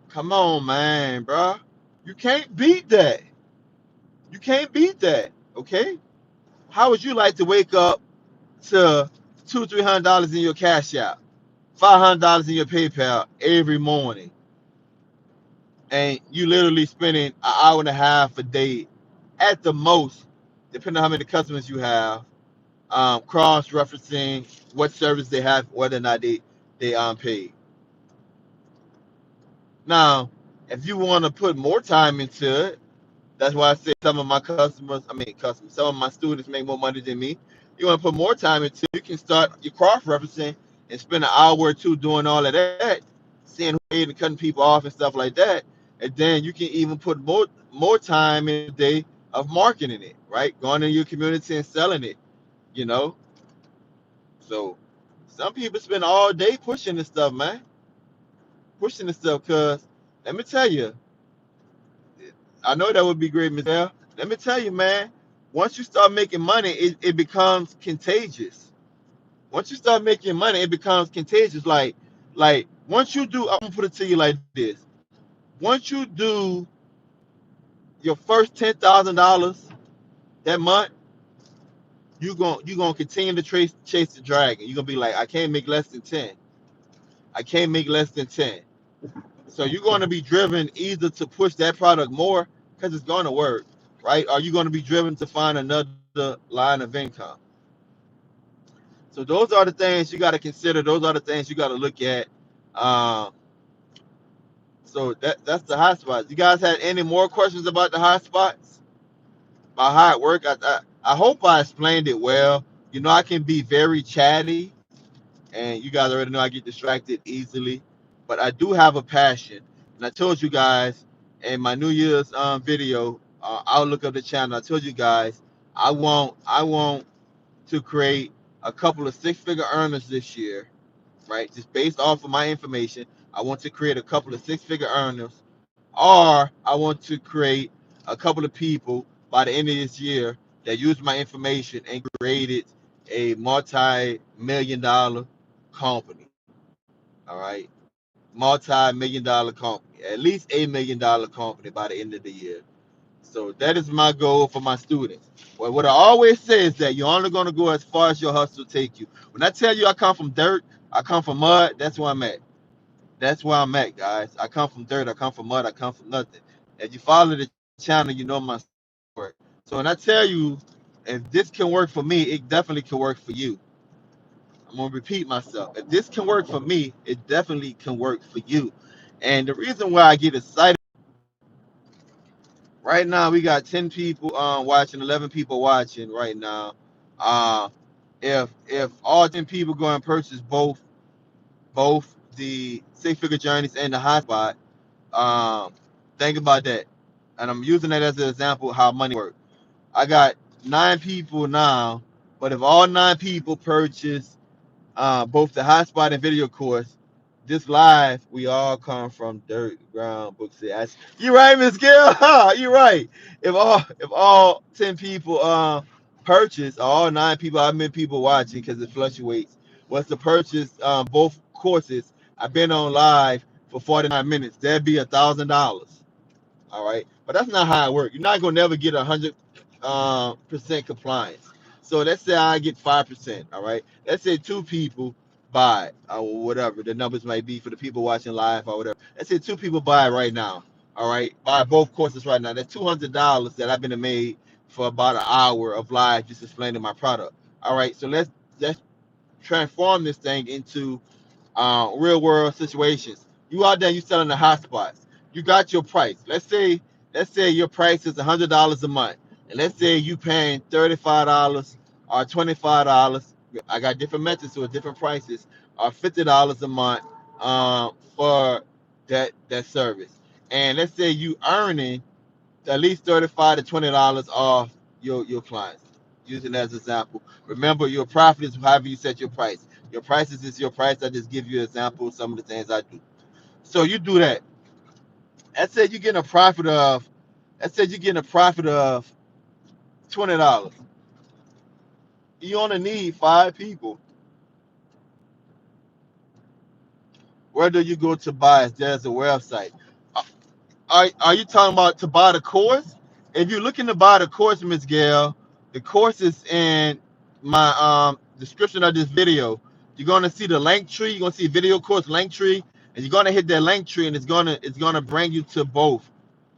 Come on, man, bro. You can't beat that. You can't beat that. Okay. How would you like to wake up to $200-300 in your cash app, $500 in your PayPal every morning, and you literally spending an hour and a half a day at the most, depending on how many customers you have, cross-referencing what service they have, whether or not they paid. Now, if you want to put more time into it, that's why I say some of my some of my students make more money than me. You want to put more time into it, you can start your cross-referencing and spend an hour or two doing all of that, seeing who paid and cutting people off and stuff like that. And then you can even put more time in the day of marketing it, right? Going in your community and selling it, you know. So some people spend all day pushing this stuff, man. Pushing this stuff, cause let me tell you, I know that would be great, Michelle. Let me tell you, man, once you start making money, it becomes contagious. Once you start making money, it becomes contagious. Like once you do, I'm gonna put it to you like this. Once you do your first $10,000 that month, you gonna continue to chase the dragon. You're gonna be like, I can't make less than 10. I can't make less than 10. So you're gonna be driven either to push that product more because it's gonna work, right? Or you're gonna be driven to find another line of income. So those are the things you got to consider. Those are the things you got to look at. Um, so that's the hotspots. You guys had any more questions about the hotspots? About how it work? I hope I explained it well. You know, I can be very chatty, and you guys already know I get distracted easily. But I do have a passion, and I told you guys in my New Year's video, outlook of the channel. I told you guys I want to create a couple of six-figure earners this year, right? Just based off of my information, I want to create a couple of six-figure earners, or I want to create a couple of people by the end of this year that use my information and created a multi-million dollar company. All right, multi-million dollar company, at least $1 million company by the end of the year. So that is my goal for my students. Well, what I always say is that you're only going to go as far as your hustle take you. When I tell you I come from dirt, I come from mud, that's where I'm at. That's where I'm at, guys. I come from dirt, I come from mud, I come from nothing. If you follow the channel, you know my story. So when I tell you, if this can work for me, it definitely can work for you. I'm gonna repeat myself. If this can work for me, it definitely can work for you. And the reason why I get excited right now, we got 10 people watching, 11 people watching right now. Uh, if all 10 people go and purchase both the six-figure journeys and the hotspot, um, think about that. And I'm using that as an example of how money works. I got 9 people now, but if all 9 people purchase both the hotspot and video course, this live, we all come from dirt ground book city. You right, Miss Gill? You right. If all 10 people purchase, or all 9 people, how many people watching because it fluctuates. Was to purchase both courses, I've been on live for 49 minutes. That'd be $1,000. All right, but that's not how it works. You're not gonna never get 100% compliance. So let's say I get 5%. All right, let's say 2 people buy it, or whatever the numbers might be for the people watching live or whatever. Let's say 2 people buy it right now. All right, buy both courses right now. That's $200 that I've been made for about an hour of live just explaining my product. All right, so let's transform this thing into real world situations. You out there, you selling the hotspots. You got your price. Let's say your price is $100 a month, and let's say you paying $35 or $25 I got different methods with different prices. Are $50 a month for that service. And let's say you earning at least $35 to $20 off your clients. Using as an example. Remember, your profit is however you set your price. Your prices is your price. I just give you an example of some of the things I do. So you do that. Let's say you're getting a profit of $20. You only need 5 people. Where do you go to buy? There's a website. Are you talking about to buy the course? If you're looking to buy the course, Miss Gail, the course is in my description of this video. You're gonna see the link tree. You're gonna see video course link tree, and you're gonna hit that link tree, and it's gonna bring you to both.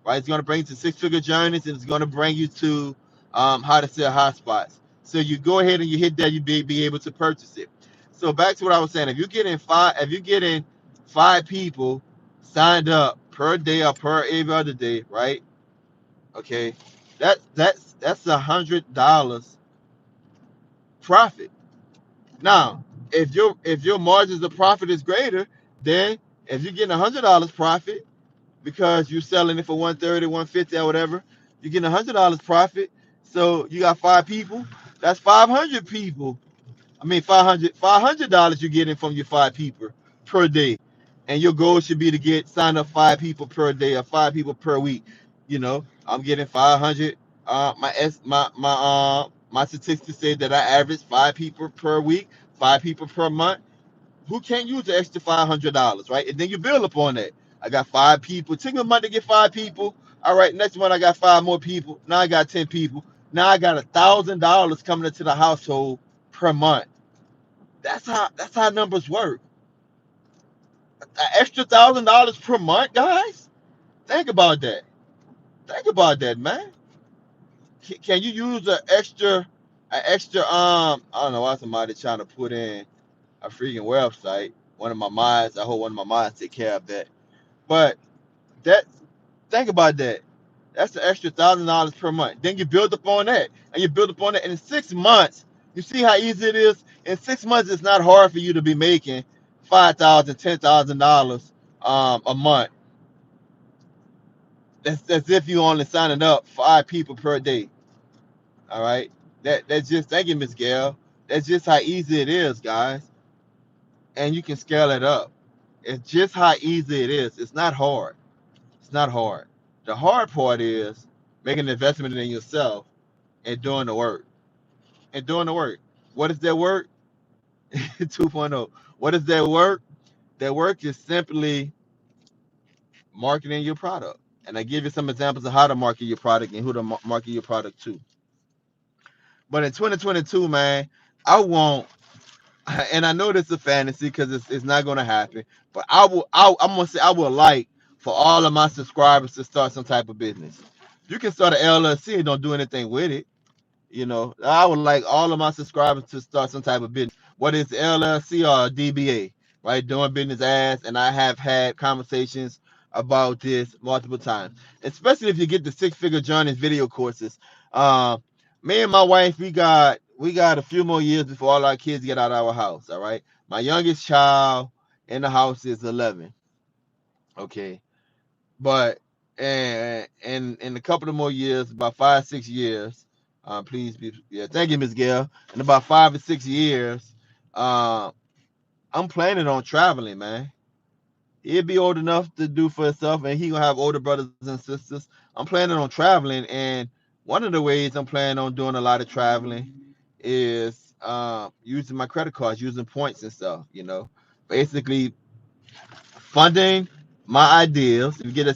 Right? It's gonna bring you to six-figure journeys, and it's gonna bring you to how to sell hotspots. So you go ahead and you hit that, you be able to purchase it. So back to what I was saying. If you're getting 5 people signed up per day or per every other day, right? Okay, that's $100 profit. Now, if your margins of profit is greater, then if you're getting $100 profit because you're selling it for 130, 150, or whatever, you're getting $100 profit. So you got 5 people. That's 500 people. I mean, $500 you're getting from your 5 people per day, and your goal should be to get sign up 5 people per day or 5 people per week. I'm getting 500. My statistics say that I average 5 people per week, 5 people per month. Who can't use the extra $500, right? And then you build upon that. I got 5 people. It took me a month to get 5 people. All right, next month I got 5 more people. Now I got 10 people. Now I got $1,000 coming into the household per month. That's how numbers work. An extra $1,000 per month, guys. Think about that. Think about that, man. Can you use an extra I don't know why somebody trying to put in a freaking website. One of my minds, I hope one of my minds take care of that. But that think about that. That's an extra $1,000 per month. Then you build upon that, and you build upon that. And in 6 months, you see how easy it is. In 6 months, it's not hard for you to be making $5,000, $10,000 a month. That's as if you only signing up 5 people per day. All right. That's just thank you, Miss Gail. That's just how easy it is, guys. And you can scale it up. It's just how easy it is. It's not hard. It's not hard. The hard part is making an investment in yourself and doing the work. And doing the work. What is that work? 2.0. What is that work? That work is simply marketing your product. And I give you some examples of how to market your product and who to market your product to. But in 2022, man, I want, and I know this is a fantasy because it's not going to happen, but I'm going to say I would like for all of my subscribers to start some type of business. You can start an LLC and don't do anything with it. I would like all of my subscribers to start some type of business, whether it's LLC or a DBA, right? Doing business ads, and I have had conversations about this multiple times, especially if you get the six-figure journeys video courses. Uh, Me and my wife, we got a few more years before all our kids get out of our house. All right, my youngest child in the house is 11. Okay, but and in a couple of more years, about 5 6 years, please be thank you, Miss Gail. In about 5 or 6 years, uh, I'm planning on traveling, man. He'll be old enough to do for himself, and he gonna have older brothers and sisters. I'm planning on traveling, and one of the ways I'm planning on doing a lot of traveling is using my credit cards, using points and stuff. Basically funding my ideals. If you get the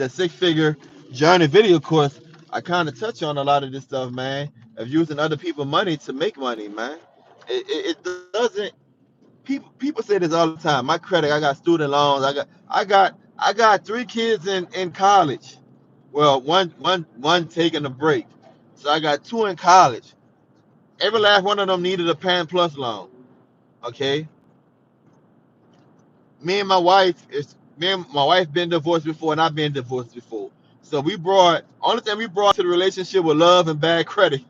six figure journey video course, I kind of touch on a lot of this stuff, man. Of using other people's money to make money, man. It doesn't. People say this all the time. My credit, I got student loans. I got 3 kids in college. Well, one taking a break, so I got 2 in college. Every last one of them needed a Pan Plus loan. Okay, me and my wife been divorced before, and I've been divorced before. So only thing we brought to the relationship was love and bad credit.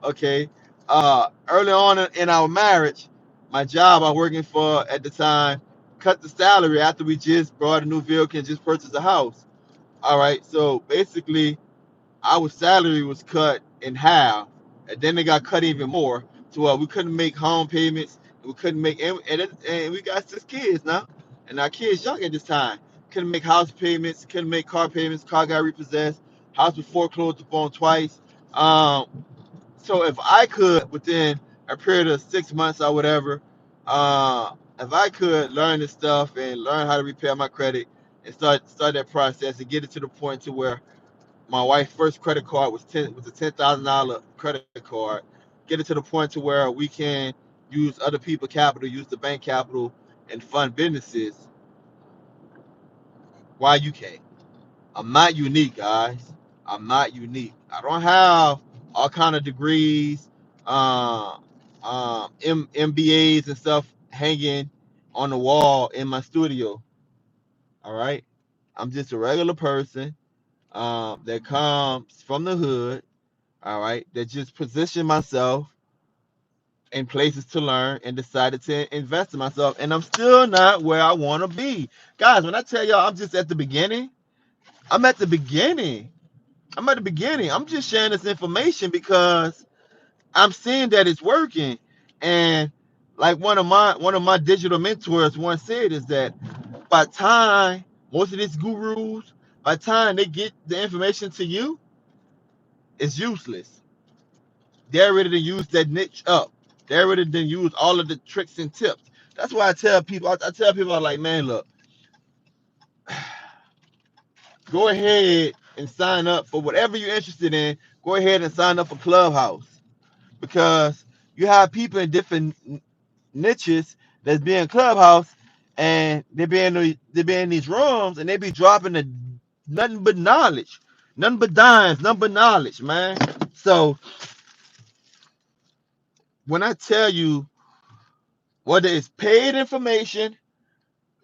Okay, Early on in our marriage, my job I'm working for at the time cut the salary after we just bought a new vehicle and just purchased a house. All right, so basically our salary was cut in half, and then they got cut even more to where we couldn't make home payments. We couldn't make, and we got 6 kids now, and our kids young at this time. Couldn't make house payments, couldn't make car payments. Car got repossessed. House was foreclosed upon twice. So if I could, within a period of 6 months or whatever, if I could learn this stuff and learn how to repair my credit and start that process and get it to the point to where my wife's first credit card was a $10,000 credit card. Get it to the point to where we can use other people's capital, use the bank capital, and fund businesses. Why you can't? I'm not unique, guys. I'm not unique. I don't have all kind of degrees, MBAs and stuff hanging on the wall in my studio. All right. I'm just a regular person that comes from the hood. All right, that just positioned myself in places to learn and decided to invest in myself. And I'm still not where I want to be. Guys, when I tell y'all I'm just at the beginning, I'm at the beginning. I'm at the beginning. I'm just sharing this information because I'm seeing that it's working. And like one of my digital mentors once said is that by time most of these gurus, by the time they get the information to you, it's useless. They're ready to use that niche up. They're ready to use all of the tricks and tips. That's why I tell people, I tell people, I'm like, man, look, go ahead and sign up for whatever you're interested in. Go ahead and sign up for Clubhouse because you have people in different niches that's being Clubhouse and they be in these rooms and they be dropping nothing but knowledge, nothing but dimes, nothing but knowledge, man. So when I tell you whether it's paid information,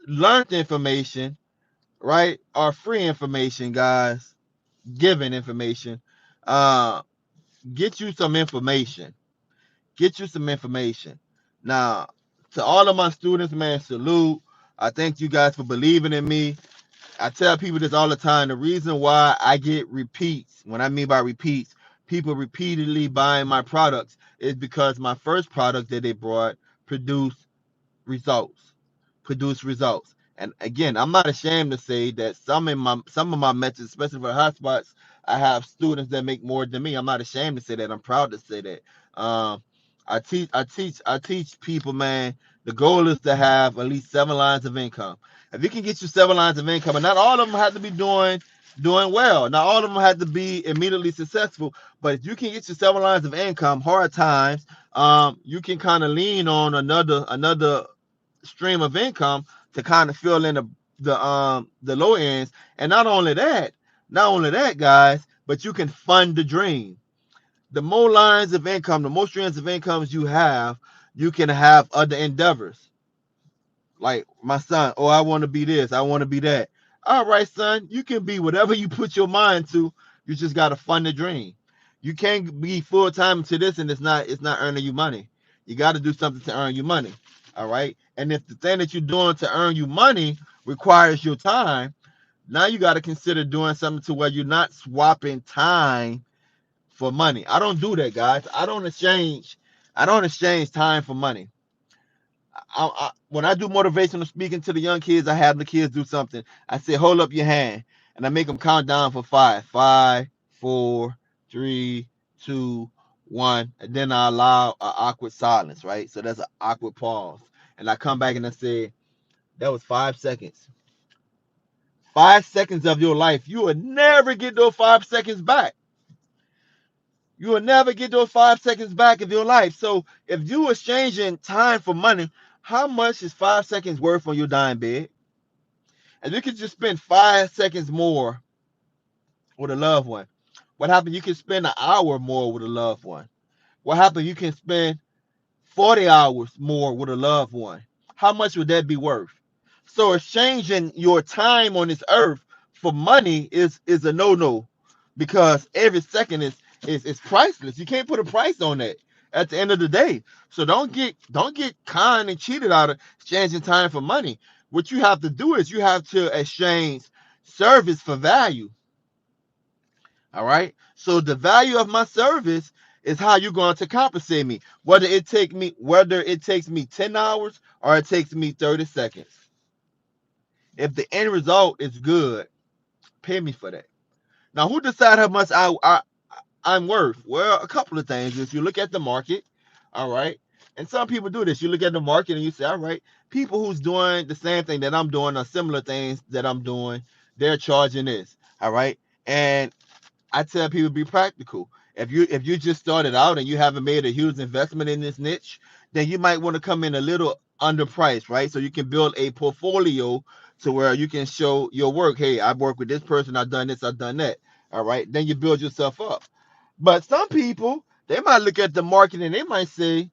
learned information, right, or free information, guys, given information, uh, get you some information. Get you some information. Now, to all of my students, man, salute. I thank you guys for believing in me. I tell people this all the time. The reason why I get repeats, when I mean by repeats, people repeatedly buying my products is because my first product that they brought produced results, produce results. And again, I'm not ashamed to say that some of my methods, especially for hotspots, I have students that make more than me. I'm not ashamed to say that. I'm proud to say that. I teach people, man. The goal is to have at least 7 lines of income. If you can get you 7 lines of income, and not all of them have to be doing well. Not all of them have to be immediately successful. But if you can get you 7 lines of income, hard times, you can kind of lean on another stream of income to kind of fill in the low ends. And not only that, guys, but you can fund the dream. The more lines of income, the more streams of incomes you have, you can have other endeavors. Like my son, oh, I want to be this, I want to be that. All right, son, you can be whatever you put your mind to. You just got to fund the dream. You can't be full time to this and it's not earning you money. You got to do something to earn you money. All right. And if the thing that you're doing to earn you money requires your time, now you got to consider doing something to where you're not swapping time for money. I don't do that, guys. I don't exchange time for money. When I do motivational speaking to the young kids, I have the kids do something. I say, hold up your hand, and I make them count down for five, 4, 3, 2, 1, and then I allow an awkward silence, right? So there's an awkward pause, and I come back and I say, that was 5 seconds. 5 seconds of your life. You will never get those 5 seconds back. You will never get those 5 seconds back of your life. So if you exchanging time for money, how much is 5 seconds worth on your dying bed? And you can just spend 5 seconds more with a loved one. What happened? You can spend an hour more with a loved one. What happened? You can spend 40 hours more with a loved one. How much would that be worth? So exchanging your time on this earth for money is a no-no because every second is priceless. You can't put a price on that. at the end of the day. So don't get conned and cheated out of exchanging time for money. What you have to do is you have to exchange service for value. All right. So the value of my service is how you're going to compensate me. Whether it takes me 10 hours or it takes me 30 seconds. If the end result is good, pay me for that. Now, who decides how much I'm worth? Well, a couple of things. If you look at the market, all right, and some people do this. You look at the market and you say, all right, people who's doing the same thing that I'm doing or similar things that I'm doing, they're charging this, all right. And I tell people be practical. If you just started out and you haven't made a huge investment in this niche, then you might want to come in a little underpriced, right? So you can build a portfolio to where you can show your work. Hey, I've worked with this person, I've done this, I've done that. All right. Then you build yourself up. But some people, they might look at the market and they might say,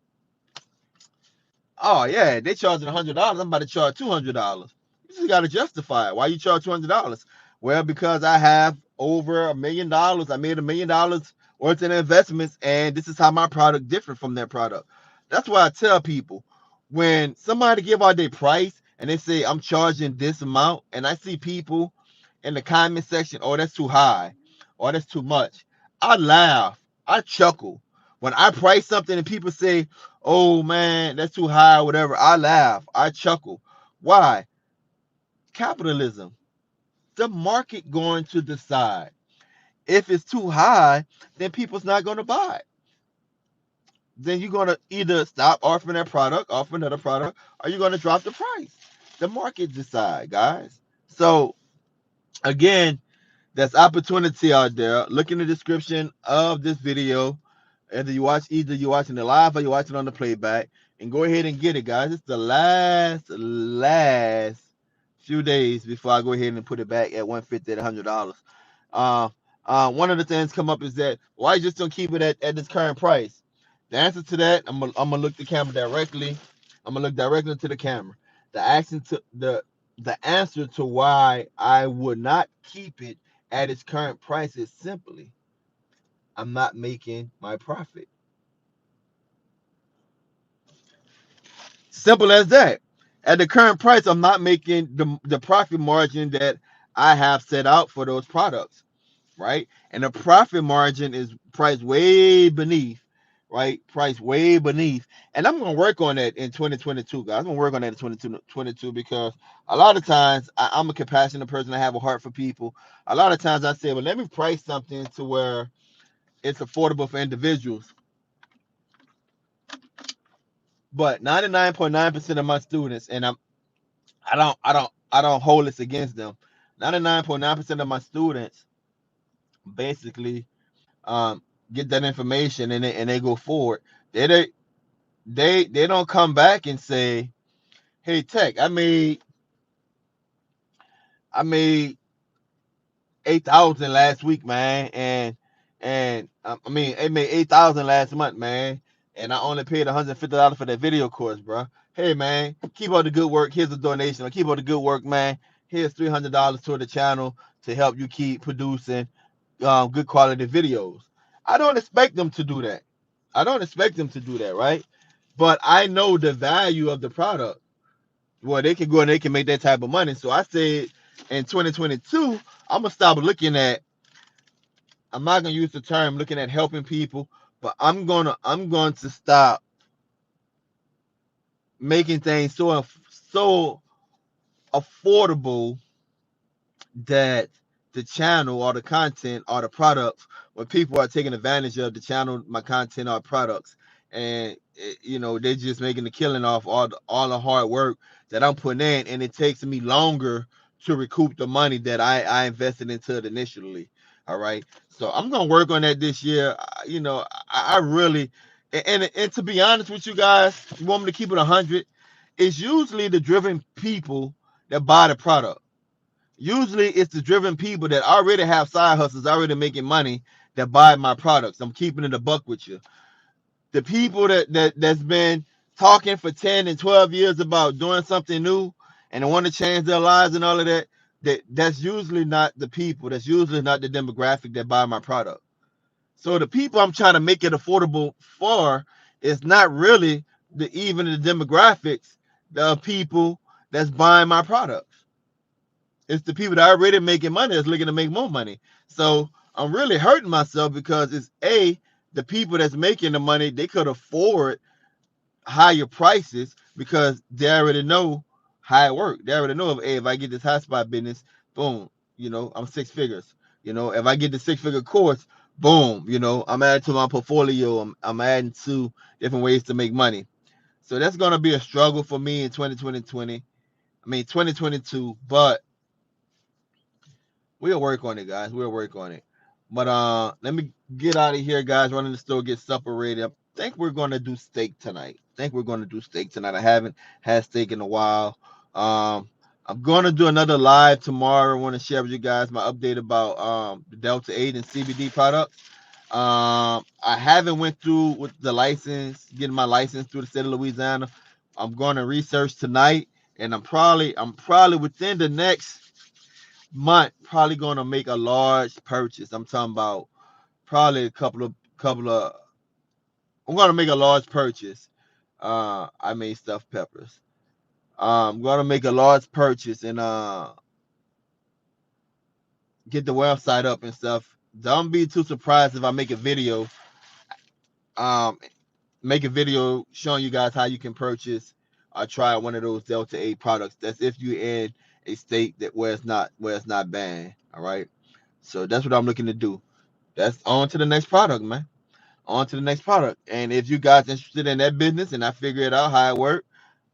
oh yeah, they charging $100. I'm about to charge $200. You just got to justify it. Why you charge $200? Well, because I have over $1 million. I made $1 million worth in investments, and this is how my product different from their product. That's why I tell people when somebody give out their price and they say I'm charging this amount, and I see people in the comment section, oh that's too high, or that's too much. I laugh, I chuckle when I price something and people say, oh man, that's too high, or whatever. I laugh, I chuckle. Why? Capitalism. The market going to decide. If it's too high, then people's not going to buy it. Then you're going to either stop offering that product, offer another product, or you're going to drop the price. The market decide, guys. So again, there's opportunity out there. Look in the description of this video. Either you're watching the live or you're watching on the playback, and go ahead and get it, guys. It's the last few days before I go ahead and put it back at $150 to $100. One of the things come up is that why you just don't keep it at this current price? The answer to that, I'm gonna look the camera directly. I'm gonna look directly into the camera. The answer to why I would not keep it at its current price is simply I'm not making my profit. Simple as that. At the current price, I'm not making the profit margin that I have set out for those products, right? And the profit margin is priced way beneath, right? Priced way beneath. And I'm going to work on that in 2022, guys. I'm going to work on that in 2022 because a lot of times I'm a compassionate person. I have a heart for people. A lot of times I say, well, let me price something to where it's affordable for individuals. But 99.9% of my students, and I don't hold this against them. 99.9% of my students basically get that information and they go forward. They don't come back and say, "Hey Tech, I made 8,000 last week, man, and I mean it made 8,000 last month, man, and I only paid $150 for that video course, bro. Hey man, keep up the good work. Here's a donation. Or keep up the good work, man. Here's $300 to the channel to help you keep producing good quality videos." I don't expect them to do that. I don't expect them to do that, right? But I know the value of the product. Well, they can go and they can make that type of money. So I said in 2022, I'm gonna stop looking at. I'm not gonna use the term looking at helping people, but I'm going to stop making things so affordable that the channel or the content or the products, when people are taking advantage of the channel, my content or products, and they're just making the killing off all the hard work that I'm putting in, and it takes me longer to recoup the money that I invested into it initially. All right, so I'm gonna work on that this year. I really, and to be honest with you guys, you want me to keep it 100? It's usually the driven people that buy the product. Usually it's the driven people that already have side hustles, already making money, that buy my products. I'm keeping it a buck with you. The people that's been talking for 10 and 12 years about doing something new and they want to change their lives and all of that, that's usually not the people. That's usually not the demographic that buy my product. So the people I'm trying to make it affordable for It's not really even the demographics, the people that's buying my products. It's the people that are already making money that's looking to make more money. So I'm really hurting myself because it's the people that's making the money, they could afford higher prices because they already know how it works. They already know if I get this hotspot business, boom, I'm six figures. If I get the 6-figure course, boom, I'm adding to my portfolio. I'm adding to different ways to make money. So that's gonna be a struggle for me in 2022, but we'll work on it, guys. We'll work on it. But let me get out of here, guys. Run in the store, get separated. I think we're gonna do steak tonight. I haven't had steak in a while. I'm gonna do another live tomorrow. I want to share with you guys my update about the Delta 8 and CBD products. I haven't went through with the license, getting my license through the state of Louisiana. I'm going to research tonight, and I'm probably within the next month probably going to make a large purchase. I'm talking about probably a couple of I'm going to make a large purchase. I made stuffed peppers. I'm going to make a large purchase and get the website up and stuff. Don't be too surprised if I make a video showing you guys how you can purchase or try one of those Delta 8 products. That's if you're in a state that where it's not banned. All right. So that's what I'm looking to do. That's on to the next product, man. On to the next product. And if you guys interested in that business and I figure it out how it works,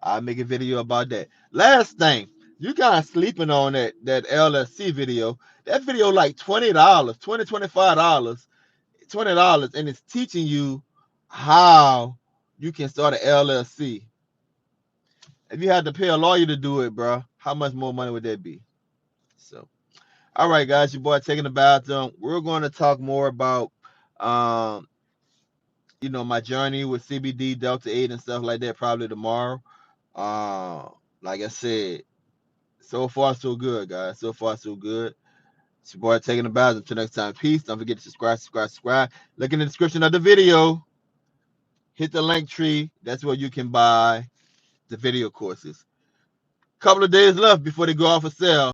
I'll make a video about that. Last thing, you guys sleeping on that LLC video. That video like $20, $25, $20, and it's teaching you how you can start an LLC. If you had to pay a lawyer to do it, bro, how much more money would that be? So, all right, guys, your boy taking the bathroom. We're going to talk more about my journey with CBD, Delta 8 and stuff like that probably tomorrow. Like I said, so far so good, guys. So far so good. It's your boy taking the bathroom. Until next time, peace. Don't forget to subscribe. Look in the description of the video. Hit the link tree. That's where you can buy the video courses. Couple of days left before they go off for sale.